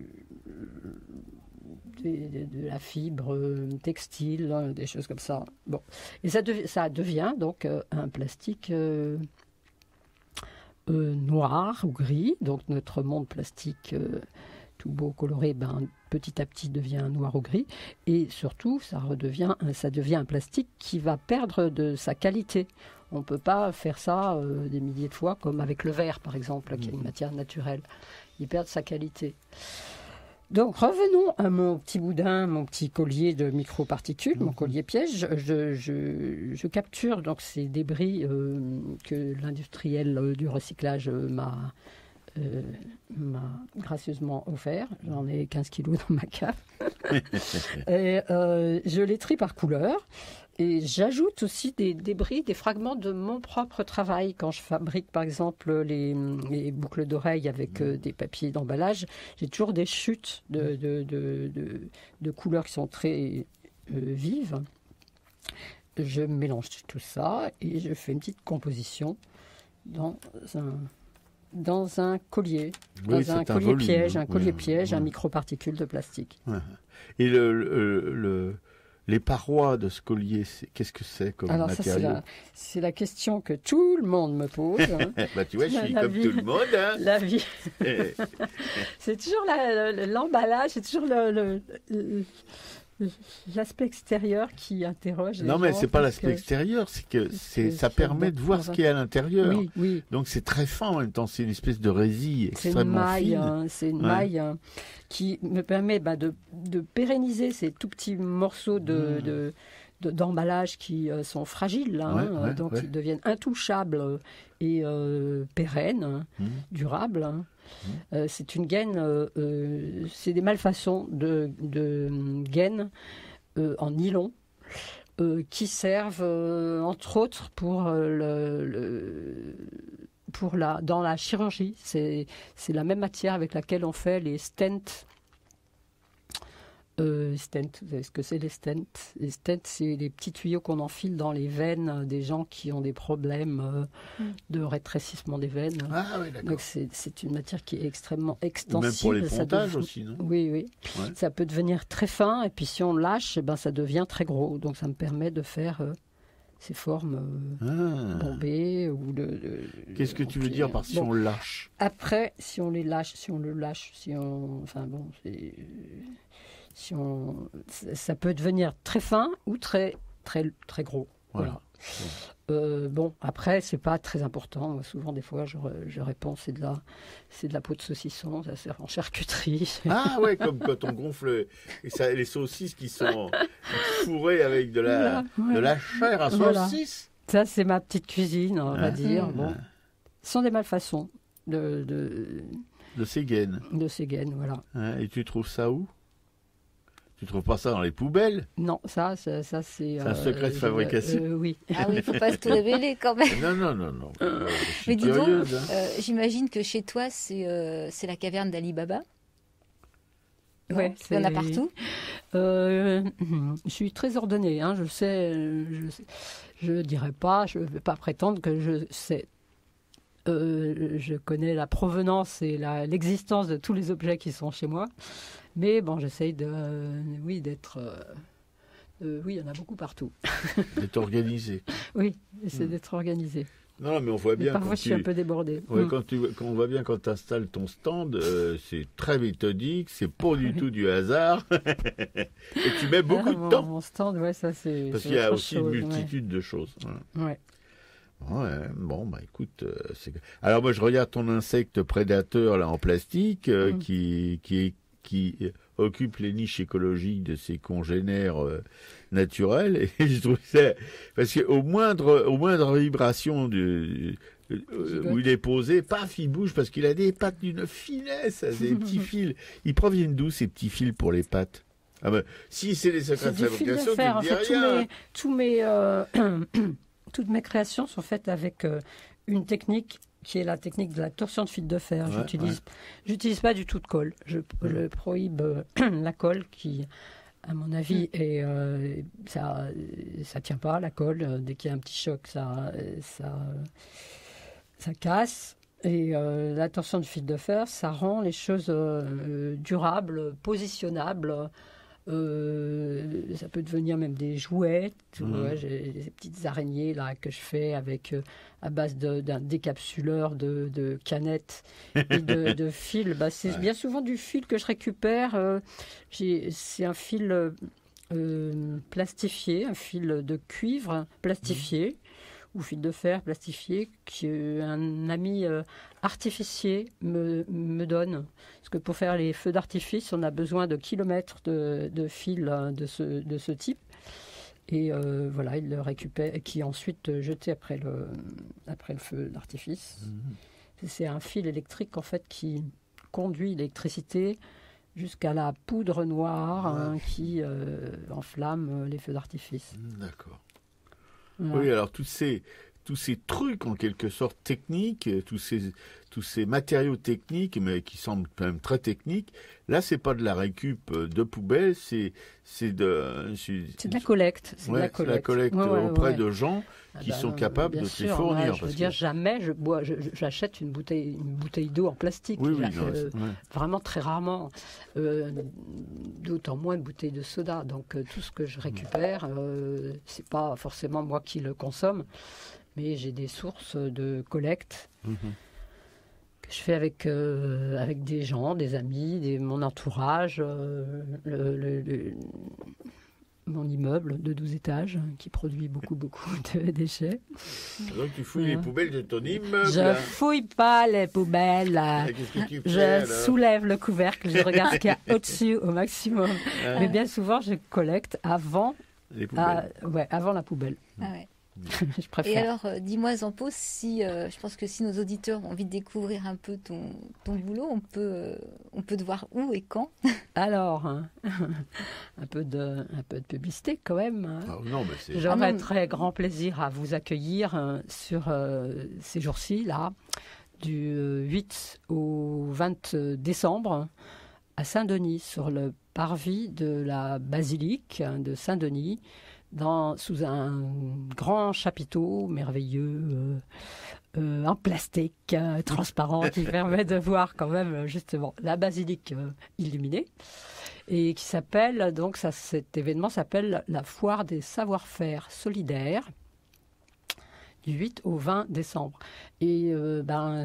la fibre textile, des choses comme ça. Bon. Et ça devient donc un plastique noir ou gris. Donc notre monde plastique tout beau, coloré, petit à petit devient noir ou gris. Et surtout, ça devient un plastique qui va perdre de sa qualité. On ne peut pas faire ça des milliers de fois, comme avec le verre, par exemple, qui est une matière naturelle. Il perd sa qualité. Donc, revenons à mon petit boudin, mon petit collier de microparticules, mon collier piège. Je capture donc ces débris que l'industriel du recyclage m'a gracieusement offert. J'en ai 15 kilos dans ma cave. Et je les trie par couleur. Et j'ajoute aussi des débris, des fragments de mon propre travail. Quand je fabrique, par exemple, les boucles d'oreilles avec des papiers d'emballage, j'ai toujours des chutes de couleurs qui sont très vives. Je mélange tout ça et je fais une petite composition dans un collier, un collier piège, un microparticule de plastique. Ouais. Et les parois de ce collier, qu'est-ce que c'est comme matériau? Ça, c'est la question que tout le monde me pose. Hein. Tu vois, je suis comme tout le monde. Hein. La vie. C'est toujours l'emballage, c'est toujours l'aspect extérieur qui interroge les gens. Non, mais c'est pas l'aspect extérieur, c'est que ça permet de voir ce qu'il y a à l'intérieur. Oui. Donc c'est très fin en même temps, c'est une espèce de résille extrêmement fine. C'est une maille qui me permet de pérenniser ces tout petits morceaux d'emballage qui sont fragiles, donc ils deviennent intouchables et pérennes, durables. C'est une gaine, c'est des malfaçons de gaines en nylon qui servent entre autres dans la chirurgie. C'est la même matière avec laquelle on fait les stents Stent, vous savez ce que c'est les stents? Les stents, c'est les petits tuyaux qu'on enfile dans les veines des gens qui ont des problèmes de rétrécissement des veines. Ah oui, d'accord. Donc c'est une matière qui est extrêmement extensible. Même pour les pontages aussi, non? Oui, oui. Ouais. Ça peut devenir très fin, et puis si on lâche, ça devient très gros. Donc ça me permet de faire ces formes bombées. Qu'est-ce que tu veux dire par si on lâche? Après, si on les lâche, ça peut devenir très fin ou très, très, très gros. Voilà. Après, c'est pas très important. Souvent, des fois, je réponds, c'est de la peau de saucisson, ça sert en charcuterie. Ah ouais, comme quand on gonfle les saucisses qui sont fourrées avec de la chair à saucisse. Ça, c'est ma petite cuisine, on va dire. Bon, ce sont des malfaçons de Séguène. De Séguène, voilà. Et tu trouves ça où? Tu trouves pas ça dans les poubelles? Non, ça c'est... C'est un secret de fabrication? Oui. Ah oui, il ne faut pas se tout révéler quand même. Non. Mais dis donc, j'imagine que chez toi, c'est la caverne d'Ali Baba. Oui, il y en a partout. Je suis très ordonnée, je sais, je dirais pas, je ne vais pas prétendre que je sais. Je connais la provenance et l'existence de tous les objets qui sont chez moi. Mais bon, j'essaye d'être... oui, il y en a beaucoup partout. D'être organisé. Oui, j'essaie d'être organisé. Non, mais on voit bien... Parfois, je suis un peu débordée. Ouais, quand on voit bien quand tu installes ton stand, c'est très méthodique, c'est pas du tout du hasard. Et tu mets beaucoup de temps. Mon stand, ça c'est... Parce qu'il y a aussi une multitude de choses. Ouais. Ouais, bon, écoute, alors moi je regarde ton insecte prédateur là en plastique qui occupe les niches écologiques de ses congénères naturels, et je trouve ça, parce qu'au moindre vibration où il est posé, paf, il bouge parce qu'il a des pattes d'une finesse, des petits fils. Ils proviennent d'où ces petits fils pour les pattes? Si c'est les secrets de fabrication, tu ne dis rien. Toutes mes créations sont faites avec une technique qui est la technique de la torsion de fil de fer. J'utilise pas du tout de colle. Je prohibe la colle qui, à mon avis, ça tient pas, la colle. Dès qu'il y a un petit choc, ça casse. Et la torsion de fil de fer, ça rend les choses durables, positionnables. Ça peut devenir même des jouets. J'ai des petites araignées là que je fais avec à base d'un décapsuleur de canettes et de fil. C'est bien souvent du fil que je récupère. C'est un fil plastifié, un fil de cuivre plastifié ou fil de fer plastifié qu'un ami artificier me donne. Parce que pour faire les feux d'artifice, on a besoin de kilomètres de fils de ce type. Et il le récupère, et qui est ensuite jeté après le feu d'artifice. C'est un fil électrique en fait qui conduit l'électricité jusqu'à la poudre noire qui enflamme les feux d'artifice. D'accord. Voilà. Oui, alors tous ces trucs en quelque sorte techniques, tous ces matériaux techniques, mais qui semblent quand même très techniques, là c'est pas de la récup de poubelles, c'est de la collecte. C'est de la collecte auprès de gens qui sont capables de te les fournir. Je veux dire, jamais j'achète une bouteille d'eau en plastique. Vraiment très rarement. D'autant moins de bouteilles de soda. Donc tout ce que je récupère, c'est pas forcément moi qui le consomme, mais j'ai des sources de collecte. Que je fais avec des gens, des amis, mon entourage, mon immeuble de 12 étages qui produit beaucoup de déchets. Donc tu fouilles les poubelles de ton immeuble? Je fouille pas les poubelles. Qu'est-ce que tu fais, soulève le couvercle, je regarde ce qu'il y a au-dessus au maximum. Mais bien souvent, je collecte avant la poubelle. Ah ouais. Je préfère. Et alors, dis-moi, Zampo, je pense que si nos auditeurs ont envie de découvrir un peu ton boulot, on peut te voir où et quand? Alors, un peu de publicité quand même. J'aurais très grand plaisir à vous accueillir sur ces jours-ci, là, du 8 au 20 décembre, à Saint-Denis, sur le parvis de la basilique de Saint-Denis, sous un grand chapiteau merveilleux en plastique transparent qui permet de voir quand même justement la basilique illuminée, et qui s'appelle, donc cet événement s'appelle la Foire des savoir-faire solidaires, du 8 au 20 décembre. Et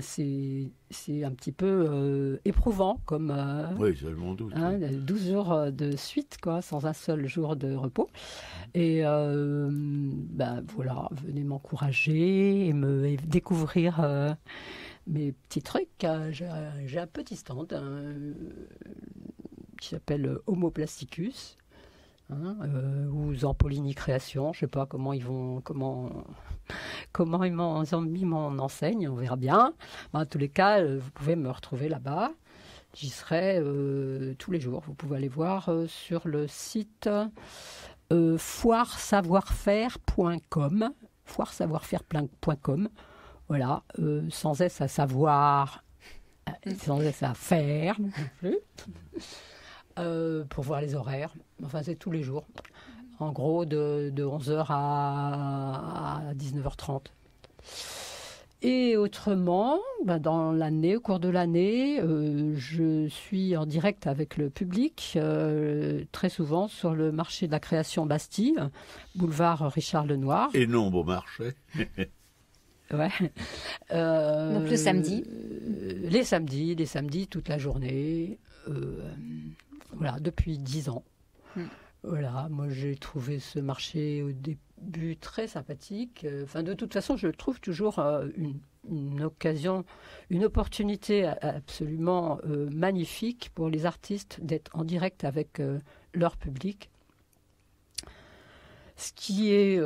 c'est un petit peu éprouvant comme oui, je m'en doute. 12 jours de suite, quoi, sans un seul jour de repos. Et voilà, venez m'encourager et me découvrir mes petits trucs. J'ai un petit stand qui s'appelle Homo Plasticus. Ou Zampolini Création, je ne sais pas comment ils ont mis mon enseigne, on verra bien. En tous les cas, vous pouvez me retrouver là-bas. J'y serai tous les jours. Vous pouvez aller voir sur le site foiresavoir-faire.com, foiresavoir-faire.com. Voilà, sans S à savoir, sans S à faire non plus. Pour voir les horaires. Enfin, c'est tous les jours. En gros, de 11h à 19h30. Et autrement, dans l'année, au cours de l'année, je suis en direct avec le public, très souvent sur le marché de la création Bastille, boulevard Richard Lenoir. Et non, beau marché. Ouais. Donc le samedi. Les samedis, toute la journée. Voilà, depuis 10 ans. Voilà, moi j'ai trouvé ce marché au début très sympathique. De toute façon, je trouve toujours une occasion, une opportunité absolument magnifique pour les artistes d'être en direct avec leur public. Ce qui est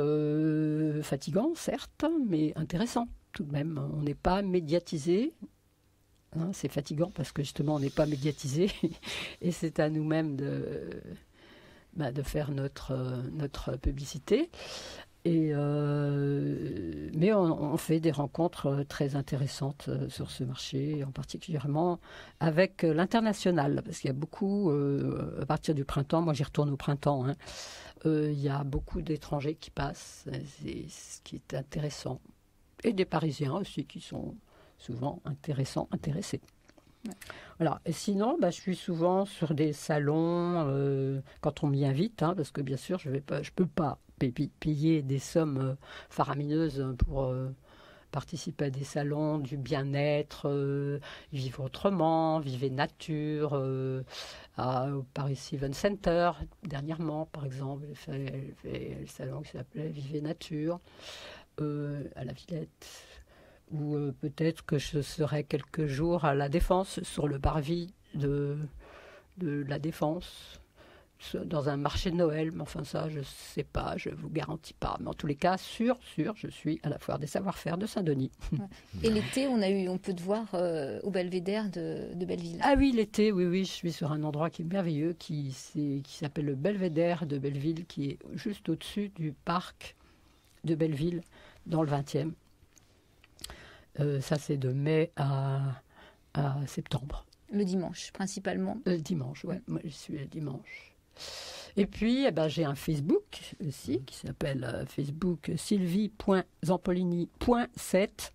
fatigant, certes, mais intéressant tout de même. On n'est pas médiatisé. C'est fatigant parce que justement on n'est pas médiatisé et c'est à nous-mêmes de faire notre publicité. Mais on fait des rencontres très intéressantes sur ce marché, en particulièrement avec l'international, parce qu'il y a beaucoup, à partir du printemps, moi j'y retourne au printemps, il y a beaucoup d'étrangers qui passent, c'est ce qui est intéressant. Et des Parisiens aussi qui sont souvent intéressés. Ouais. Voilà. Et sinon, je suis souvent sur des salons quand on m'y invite, parce que bien sûr, je peux pas payer des sommes faramineuses pour participer à des salons du bien-être, vivre autrement, vivre nature, au Paris Event Center, dernièrement, par exemple, elle fait le salon qui s'appelait Vivre nature, à la Villette. Ou peut-être que je serai quelques jours à la Défense, sur le parvis de la Défense, dans un marché de Noël. Mais enfin ça, je ne sais pas, je ne vous garantis pas. Mais en tous les cas, sûr, je suis à la Foire des savoir-faire de Saint-Denis. Ouais. Et l'été, on peut te voir au Belvédère de Belleville. Ah oui, l'été, oui, je suis sur un endroit qui est merveilleux, qui s'appelle le Belvédère de Belleville, qui est juste au-dessus du parc de Belleville, dans le 20e. Ça, c'est de mai à septembre. Le dimanche, principalement. Le dimanche, oui. Moi, je suis le dimanche. Et puis, j'ai un Facebook aussi, qui s'appelle Facebook sylvie.zampolini.7.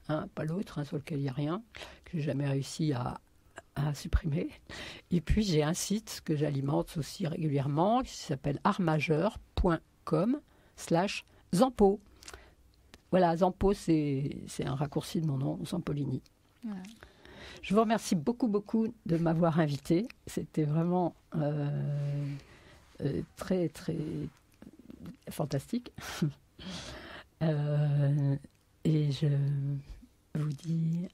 Pas l'autre, sur lequel il n'y a rien, que je n'ai jamais réussi à supprimer. Et puis, j'ai un site que j'alimente aussi régulièrement, qui s'appelle artmajeur.com/Zampo. Voilà, Zampo, c'est un raccourci de mon nom, Zampolini. Ouais. Je vous remercie beaucoup de m'avoir invité. C'était vraiment très, très fantastique. Et je vous dis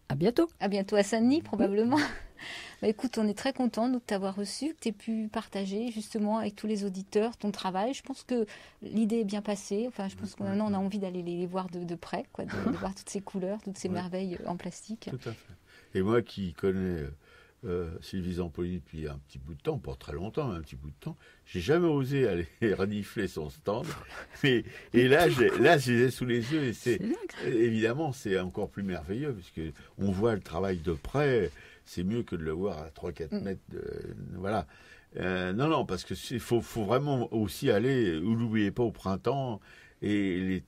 à bientôt. À bientôt à Saint-Denis, probablement. Écoute, on est très contents de t'avoir reçu, que tu aies pu partager justement avec tous les auditeurs ton travail. Je pense que l'idée est bien passée. Enfin, je pense que maintenant on a envie d'aller les voir de près, de voir toutes ces couleurs, toutes ces merveilles en plastique. Tout à fait. Et moi qui connais Sylvie Zampolini depuis un petit bout de temps, pas très longtemps, un petit bout de temps, j'ai jamais osé aller renifler son stand. Et là, je les ai sous les yeux et évidemment, c'est encore plus merveilleux parce que on voit le travail de près. c'est mieux que de le voir à 3-4 mètres. Voilà. Non, parce que faut vraiment aussi aller, vous n'oubliez pas, au printemps et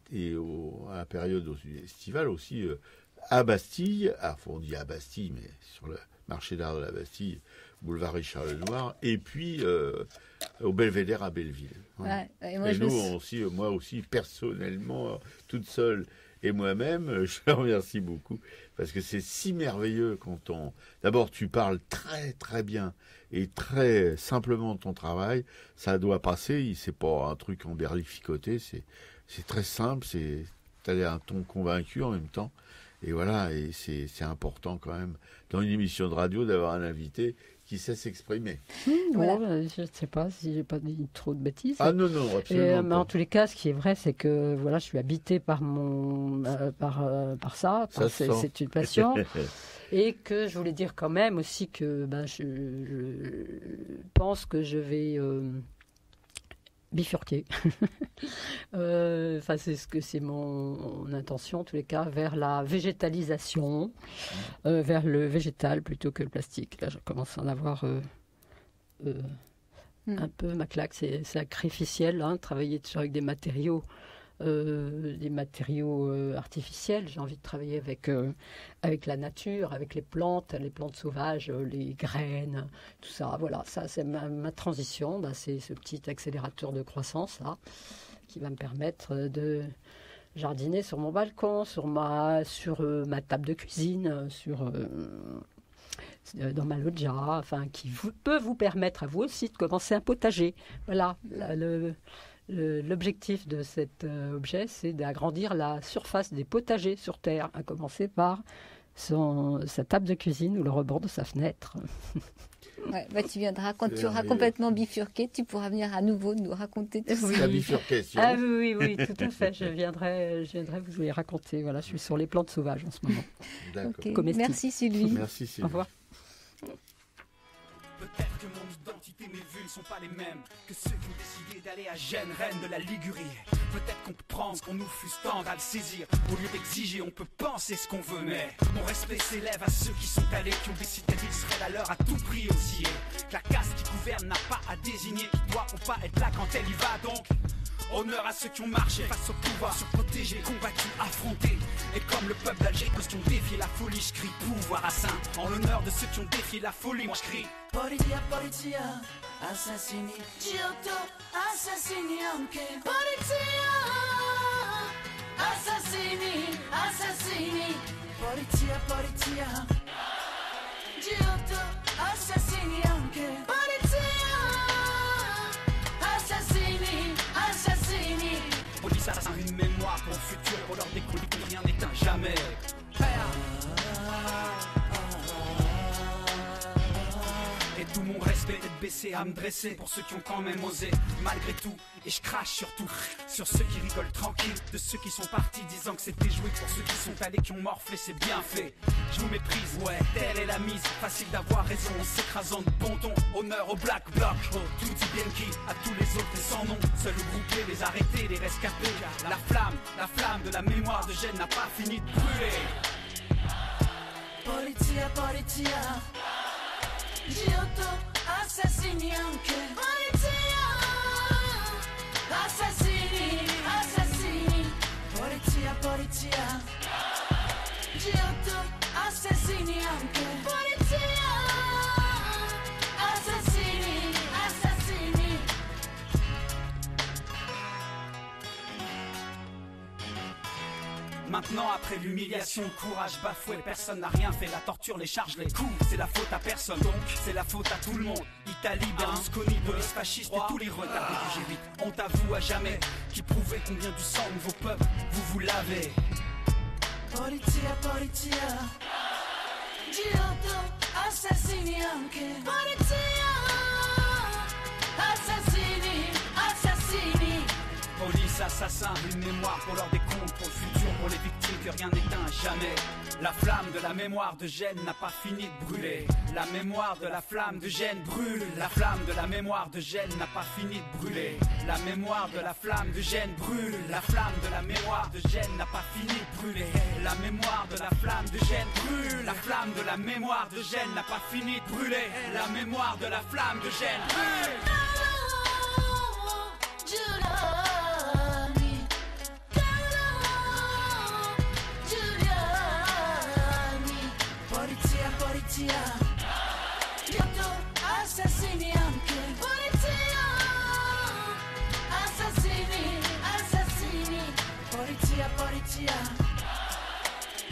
à la période estivale aussi, à Bastille, on dit à Bastille, mais sur le marché d'art de la Bastille, boulevard Richard Lenoir, et puis au Belvédère à Belleville. Voilà. Ouais, et moi aussi, personnellement, toute seule, et moi-même, je le remercie beaucoup, parce que c'est si merveilleux quand d'abord, tu parles très très bien et très simplement de ton travail, ça doit passer, c'est pas un truc emberlificoté, c'est très simple, t'as un ton convaincu en même temps, et voilà, et c'est important quand même, dans une émission de radio, d'avoir un invité qui sait s'exprimer. Voilà. Je ne sais pas si j'ai pas dit trop de bêtises. Ah non, absolument. Mais en tous les cas, ce qui est vrai, c'est que voilà, je suis habitée par cette une passion. Et que je voulais dire quand même aussi que je pense que je vais bifurquer. C'est mon intention, en tous les cas, vers la végétalisation, vers le végétal plutôt que le plastique. Là, je commence à en avoir un peu ma claque. C'est sacrificiel, travailler avec des matériaux artificiels. J'ai envie de travailler avec la nature, avec les plantes sauvages, les graines, tout ça. Voilà, ça c'est ma transition. C'est ce petit accélérateur de croissance là, qui va me permettre de jardiner sur mon balcon, sur ma table de cuisine, dans ma loggia, qui peut vous permettre à vous aussi de commencer un potager. Voilà, l'objectif de cet objet, c'est d'agrandir la surface des potagers sur Terre, à commencer par sa table de cuisine ou le rebord de sa fenêtre. Ouais, tu viendras quand tu auras complètement bifurqué, tu pourras venir à nouveau nous raconter tout ça. La bifurcation. Ah oui, tout à fait. Je viendrai vous les raconter. Voilà, je suis sur les plantes sauvages en ce moment. D'accord. Okay. Merci Sylvie. Merci Sylvie. Au revoir. Peut-être que mon identité, mes vues ne sont pas les mêmes que ceux qui ont décidé d'aller à Gênes, reine de la Ligurie. Peut-être qu'on peut prendre ce qu'on nous fustande à le saisir. Au lieu d'exiger, on peut penser ce qu'on veut, mais mon respect s'élève à ceux qui sont allés, qui ont décidé qu'il serait la leur à tout prix osciller. Que la caste qui gouverne n'a pas à désigner, qui doit ou pas être là quand elle y va donc. Honneur à ceux qui ont marché face au pouvoir, surprotégés, combattus, affrontés. Et comme le peuple d'Alger, ceux qui ont défié la folie, je crie pouvoir à Saint. En l'honneur de ceux qui ont défié la folie, moi je crie Politia, politia, assassini, Giotto, assassini anche. Politia, assassini, assassini. Politia, politia, Giotto, assassini anche. Politia, assassini, assassini. Police assassin, une mémoire pour le futur, pour leur décoller que rien n'éteint jamais. Et tout mon respect d'être baissé à me dresser pour ceux qui ont quand même osé, malgré tout. Et je crache surtout sur ceux qui rigolent tranquille, de ceux qui sont partis disant que c'était joué. Pour ceux qui sont allés, qui ont morflé, c'est bien fait. Je vous méprise, ouais, telle est la mise. Facile d'avoir raison en s'écrasant de bon ton. Honneur au Black Bloc, oh, tout dit bien qui, à tous les autres et sans nom. Seuls ou groupés, les arrêtés, les rescapés. La flamme de la mémoire de Gênes n'a pas fini de brûler. Polizia, polizia, Giotto, assassini anche. Polizia, assassini, assassini. Polizia, polizia, Giotto, assassini anche. Polizia, assassini, assassini. Maintenant, après l'humiliation, le courage bafoué, personne n'a rien fait. La torture, les charges, les coups, c'est la faute à personne. Donc, c'est la faute à tout le monde. Italie, Berlusconi, police fasciste et tous les retardés du G8. On t'avoue à jamais qui prouvait combien du sang de vos peuples vous lavez. Polizia, polizia, Giotto, assassini anche. Polizia, assassini, assassini. Police, assassin, une mémoire pour leur décompte, pour le futur, pour les victimes que rien n'éteint jamais. La flamme de la mémoire de Gênes n'a pas fini de brûler. La mémoire de la flamme de Gênes brûle. La flamme de la mémoire de Gênes n'a pas fini de brûler. La mémoire de la flamme de Gênes brûle. La flamme de la mémoire de Gênes n'a pas fini de brûler. La mémoire de la flamme de Gênes brûle. La flamme de la mémoire de Gênes n'a pas fini de brûler. La mémoire de la flamme de Gênes brûle. Polizia, io assassini anche. Polizia, assassini, assassini. Polizia, polizia,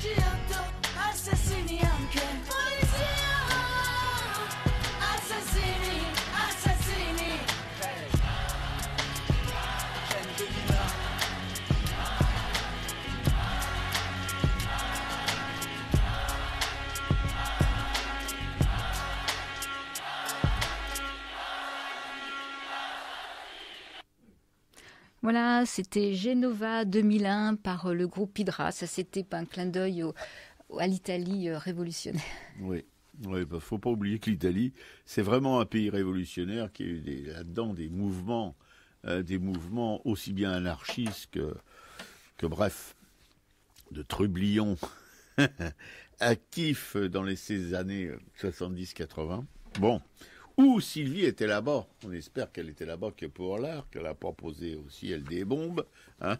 io assassini anche. Polizia, assassini, assassini. Voilà, c'était Genova 2001 par le groupe Hydra. Ça, c'était un clin d'œil à l'Italie révolutionnaire. Oui, faut pas oublier que l'Italie, c'est vraiment un pays révolutionnaire qui a eu là-dedans des mouvements aussi bien anarchistes que bref, de trublions actifs dans ces années 70-80. Bon. Où Sylvie était là-bas. On espère qu'elle était là-bas que pour l'art, qu'elle n'a pas posé aussi, elle, des bombes. Hein.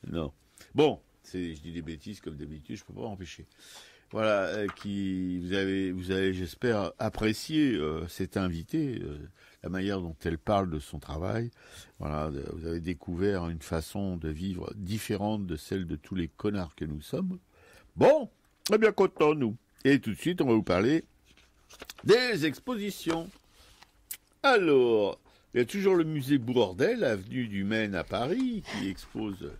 Non. Bon, je dis des bêtises comme d'habitude, je ne peux pas m'empêcher. Voilà, vous avez, j'espère, apprécié cette invitée, la manière dont elle parle de son travail. Voilà, vous avez découvert une façon de vivre différente de celle de tous les connards que nous sommes. Bon, très bien content, nous. Et tout de suite, on va vous parler des expositions. Alors, il y a toujours le musée Bourdelle, avenue du Maine à Paris, qui expose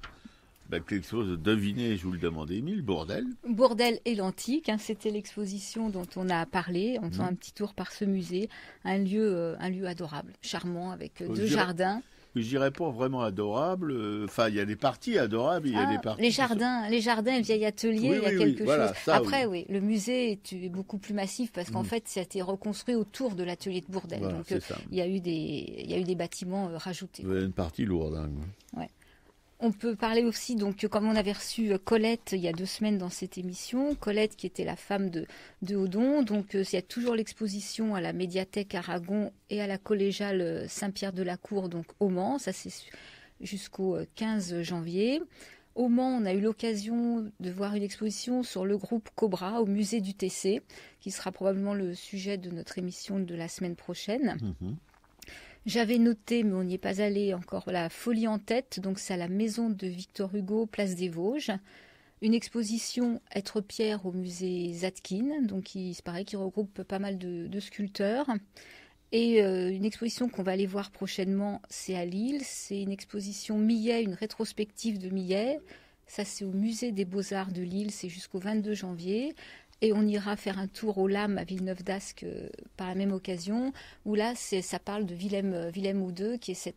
quelque chose, devinez, je vous le demande, Émile, Bourdelle. Bourdelle et l'Antique, c'était l'exposition dont on a parlé, en faisant un petit tour par ce musée, un lieu adorable, charmant, avec deux jardins. Je dirais pas vraiment adorable. Enfin, il y a des parties adorables, il y a des parties. Les jardins, le vieil atelier, il y a quelque chose. Ça, après, oui, le musée est beaucoup plus massif parce qu'en fait, ça a été reconstruit autour de l'atelier de Bourdelle. Voilà, donc, il y a eu des bâtiments rajoutés. Il y a une partie lourde. Ouais. On peut parler aussi, donc, comme on avait reçu Colette il y a 2 semaines dans cette émission, Colette qui était la femme de Odon. Donc, il y a toujours l'exposition à la médiathèque Aragon et à la collégiale Saint-Pierre-de-la-Cour, donc au Mans. Ça, c'est jusqu'au 15 janvier. Au Mans, on a eu l'occasion de voir une exposition sur le groupe Cobra au musée du TC, qui sera probablement le sujet de notre émission de la semaine prochaine. J'avais noté, mais on n'y est pas allé encore, la Folie en tête. Donc, c'est à la maison de Victor Hugo, place des Vosges. Une exposition Être Pierre au musée Zadkine. Donc, il se paraît qu'il regroupe pas mal de sculpteurs. Et une exposition qu'on va aller voir prochainement, c'est à Lille. C'est une exposition Millet, une rétrospective de Millet. Ça, c'est au musée des Beaux-Arts de Lille. C'est jusqu'au 22 janvier. Et on ira faire un tour aux Lames à Villeneuve-d'Ascq par la même occasion, où là, ça parle de Wilhelm Oude, qui est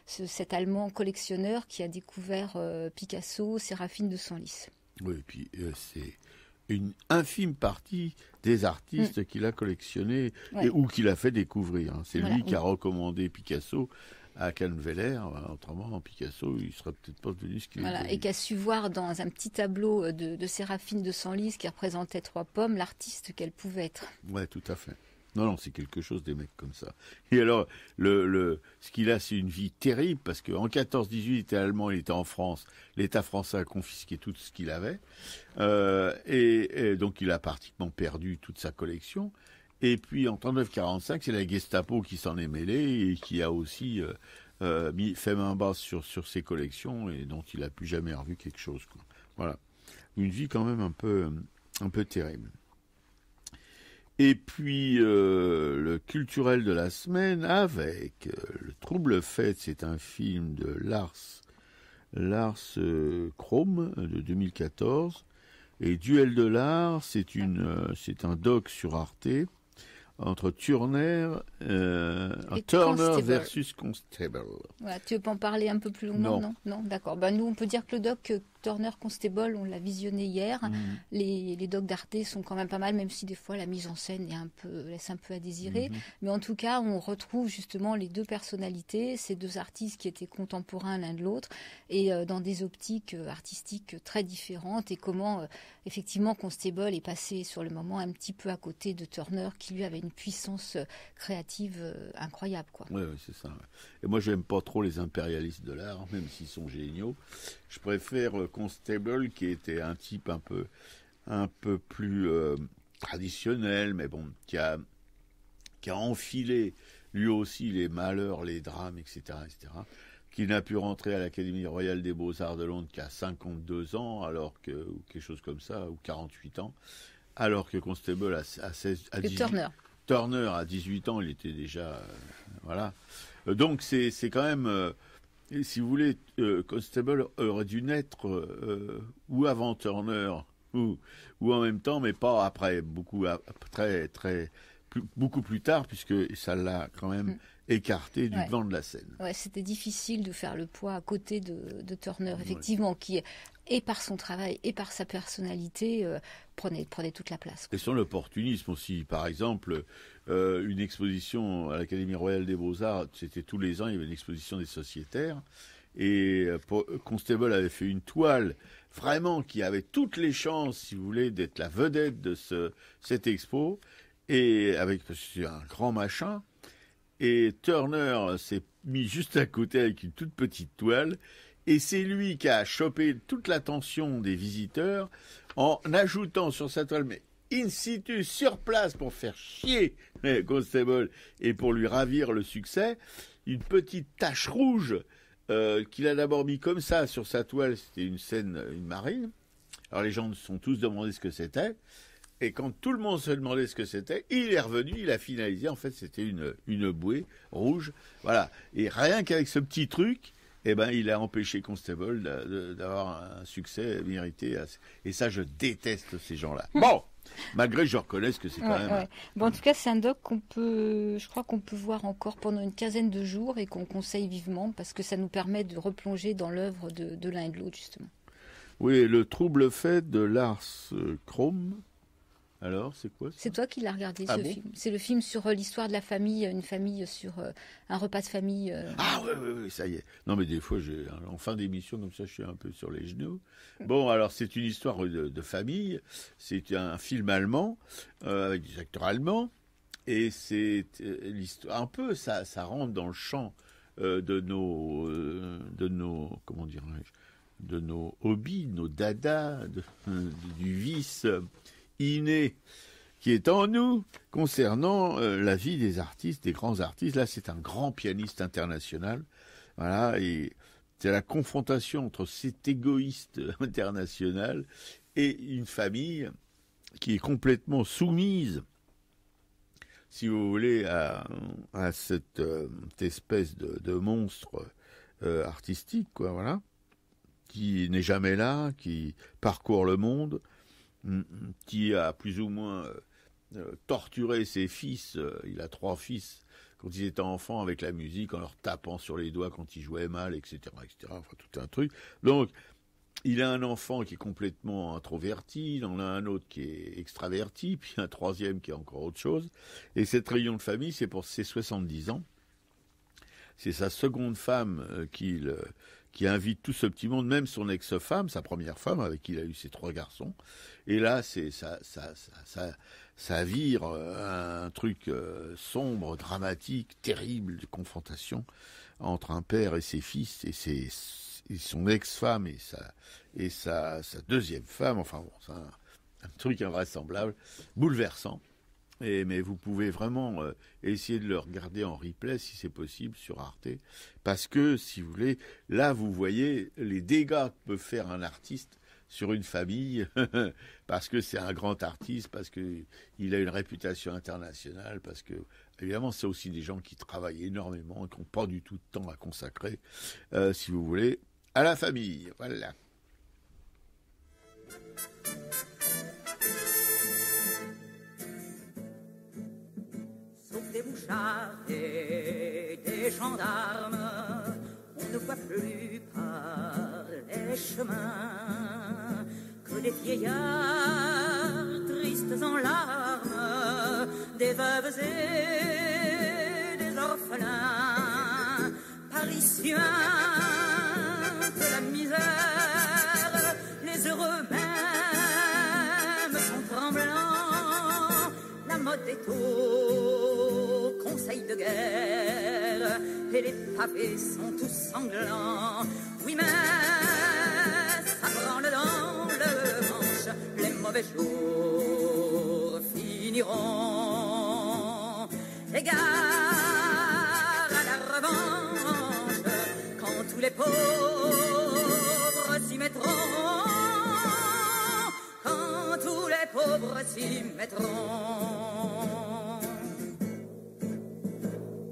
cet Allemand collectionneur qui a découvert Picasso, Séraphine de Senlis. Oui, et puis c'est une infime partie des artistes qu'il a collectionnés ou qu'il a fait découvrir. C'est lui qui a recommandé Picasso à Canneveller. Autrement, Picasso, il ne serait peut-être pas devenu ce qu'il est devenu. Et qui a su voir dans un petit tableau de Séraphine de Senlis qui représentait 3 pommes, l'artiste qu'elle pouvait être. Oui, tout à fait. Non, c'est quelque chose, des mecs comme ça. Et alors, ce qu'il a, c'est une vie terrible, parce qu'en 14-18, il était allemand, il était en France. L'État français a confisqué tout ce qu'il avait. Et donc, il a pratiquement perdu toute sa collection. Et puis, en 39-45, c'est la Gestapo qui s'en est mêlée et qui a aussi fait main basse sur ses collections et dont il n'a plus jamais revu quelque chose. Quoi. Voilà. Une vie quand même un peu terrible. Et puis, le culturel de la semaine avec Le Trouble Fête, c'est un film de Lars Chrome de 2014. Et Duel de l'art, c'est un doc sur Arte entre Turner versus Constable. Voilà, tu veux pas en parler un peu plus longuement? Non, d'accord. Nous, on peut dire que le doc Turner Constable, on l'a visionné hier. Les docs d'Arte sont quand même pas mal, même si des fois la mise en scène laisse un peu à désirer. Mais en tout cas, on retrouve justement les deux personnalités, ces deux artistes qui étaient contemporains l'un de l'autre, et dans des optiques artistiques très différentes, et comment effectivement Constable est passé sur le moment un petit peu à côté de Turner, qui lui avait une puissance créative incroyable, quoi. Oui, c'est ça. Et moi, j'aime pas trop les impérialistes de l'art, même s'ils sont géniaux. Je préfère Constable, qui était un type un peu plus traditionnel, mais bon, qui a enfilé lui aussi les malheurs, les drames, etc., qui n'a pu rentrer à l'Académie royale des Beaux-Arts de Londres qu'à 52 ans, ou quelque chose comme ça, ou 48 ans, alors que Constable à 18 ans. Turner, à 18 ans, il était déjà... voilà. Donc, c'est quand même... si vous voulez, Constable aurait dû naître ou avant Turner, ou en même temps, mais pas après, beaucoup plus tard, puisque ça l'a quand même écarté du devant de la scène. Ouais, c'était difficile de faire le poids à côté de Turner, effectivement, qui, et par son travail et par sa personnalité, prenait toute la place, quoi. Et son opportunisme aussi. Par exemple, une exposition à l'Académie royale des Beaux-Arts, c'était tous les ans, il y avait une exposition des sociétaires, et Constable avait fait une toile vraiment qui avait toutes les chances, si vous voulez, d'être la vedette de cette expo, et avec un grand machin. Et Turner s'est mis juste à côté avec une toute petite toile, et c'est lui qui a chopé toute l'attention des visiteurs en ajoutant sur sa toile, mais in situ, sur place, pour faire chier Constable et pour lui ravir le succès, une petite tache rouge qu'il a d'abord mis comme ça sur sa toile. C'était une marine. Alors les gens se sont tous demandé ce que c'était. Et quand tout le monde se demandait ce que c'était, il est revenu, il a finalisé. En fait, c'était une bouée rouge. Voilà. Et rien qu'avec ce petit truc, il a empêché Constable d'avoir un succès mérité. Et ça, je déteste ces gens-là. Bon, malgré je reconnais que c'est quand même... Ouais. Bon, en tout cas, c'est un doc je crois qu'on peut voir encore pendant une quinzaine de jours et qu'on conseille vivement parce que ça nous permet de replonger dans l'œuvre de l'un et de l'autre, justement. Oui, le trouble fait de Lars Kromm. Alors, c'est quoi ça? C'est toi qui l'as regardé, ce film. C'est le film sur l'histoire de la famille, une famille sur un repas de famille. Ah oui, ça y est. Non, mais des fois, en fin d'émission, comme ça, je suis un peu sur les genoux. Bon, alors, c'est une histoire de famille. C'est un film allemand, avec des acteurs allemands. Et c'est l'histoire... Un peu, ça rentre dans le champ de nos comment dirais-je, de nos hobbies, de nos dadas, du vice... inné qui est en nous concernant la vie des artistes, des grands artistes. Là, c'est un grand pianiste international. Voilà, et c'est la confrontation entre cet égoïste international et une famille qui est complètement soumise, si vous voulez, à cette espèce de monstre artistique, quoi, voilà, qui n'est jamais là, qui parcourt le monde, qui a plus ou moins torturé ses fils. Il a 3 fils quand ils étaient enfants avec la musique, en leur tapant sur les doigts quand ils jouaient mal, etc., etc. Enfin, tout un truc. Donc, il a un enfant qui est complètement introverti, il en a un autre qui est extraverti, puis un troisième qui est encore autre chose. Et cette réunion de famille, c'est pour ses 70 ans. C'est sa seconde femme qui invite tout ce petit monde, même son ex-femme, sa première femme, avec qui il a eu ses 3 garçons. Et là, ça vire un truc sombre, dramatique, terrible, de confrontation entre un père et ses fils, et son ex-femme et sa deuxième femme. Enfin bon, c'est un truc invraisemblable, bouleversant. Mais vous pouvez vraiment essayer de le regarder en replay, si c'est possible, sur Arte. Parce que, si vous voulez, là, vous voyez les dégâts que peut faire un artiste sur une famille, parce que c'est un grand artiste, parce qu'il a une réputation internationale, parce que, évidemment, c'est aussi des gens qui travaillent énormément et qui n'ont pas du tout de temps à consacrer, si vous voulez, à la famille. Voilà. Des mouchards et des gendarmes, on ne voit plus parler les chemins que des vieillards tristes en larmes, des veuves et des orphelins, parisiens de la misère, les heureux même sont tremblants, la mode est au conseil de guerre et les pavés sont tous sanglants. Oui, mais ça branle dans le manche, les mauvais jours finiront. Égard à la revanche, quand tous les pauvres s'y mettront, quand tous les pauvres s'y mettront.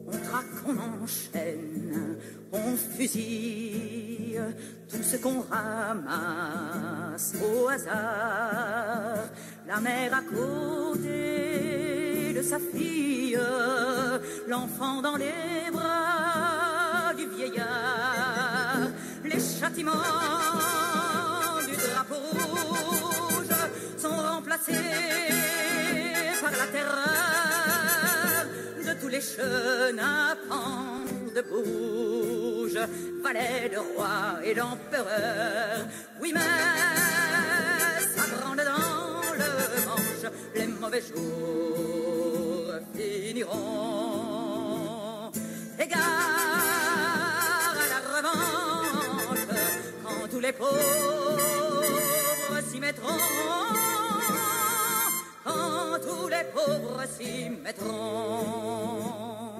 On traque, on enchaîne, on fusille tout ce qu'on ramasse au hasard. La mère à côté de sa fille, l'enfant dans les bras du vieillard. Les châtiments du drapeau rouge sont remplacés par la terreur de tous les chenapans de bouge, valets de roi et d'empereur. Oui, mais ça branle dans le manche, les mauvais jours finiront. Égard à la revanche, quand tous les pauvres s'y mettront, quand tous les pauvres s'y mettront.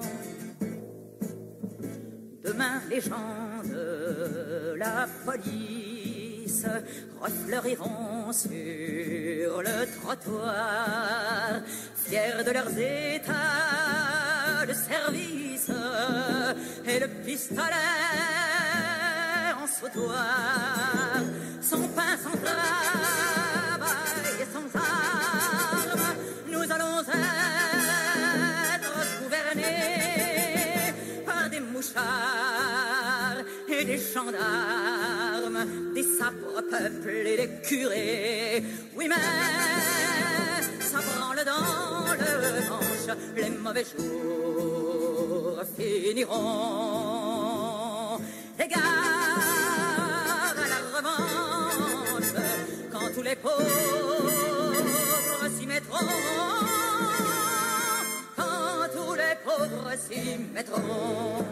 Demain, les gens de la police refleuriront sur le trottoir, fiers de leurs états de service et le pistolet en sautoir. Sans pain, sans travail et sans armes, nous allons être gouvernés par des mouchards et des gendarmes, des sabres peuples et des curés. Oui, mais ça branle dans le manche, les mauvais jours finiront. Égard à la revanche, quand tous les pauvres s'y mettront, quand tous les pauvres s'y mettront.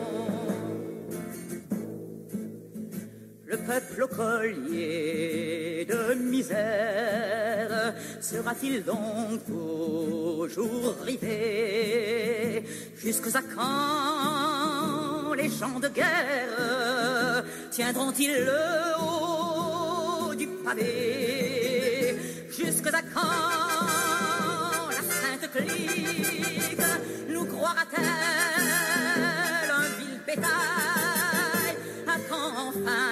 Le peuple au collier de misère sera-t-il donc toujours rivé? Jusqu'à quand les champs de guerre tiendront-ils le haut du pavé? Jusqu'à quand la sainte clique nous croira-t-elle un vil bétail? À quand enfin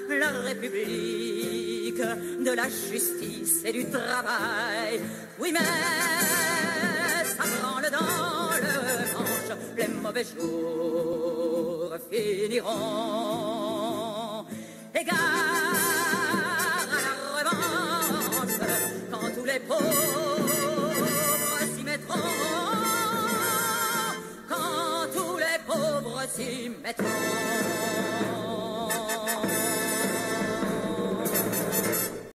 la République de la justice et du travail? Oui, mais ça branle dans le manche, les mauvais jours finiront. Égard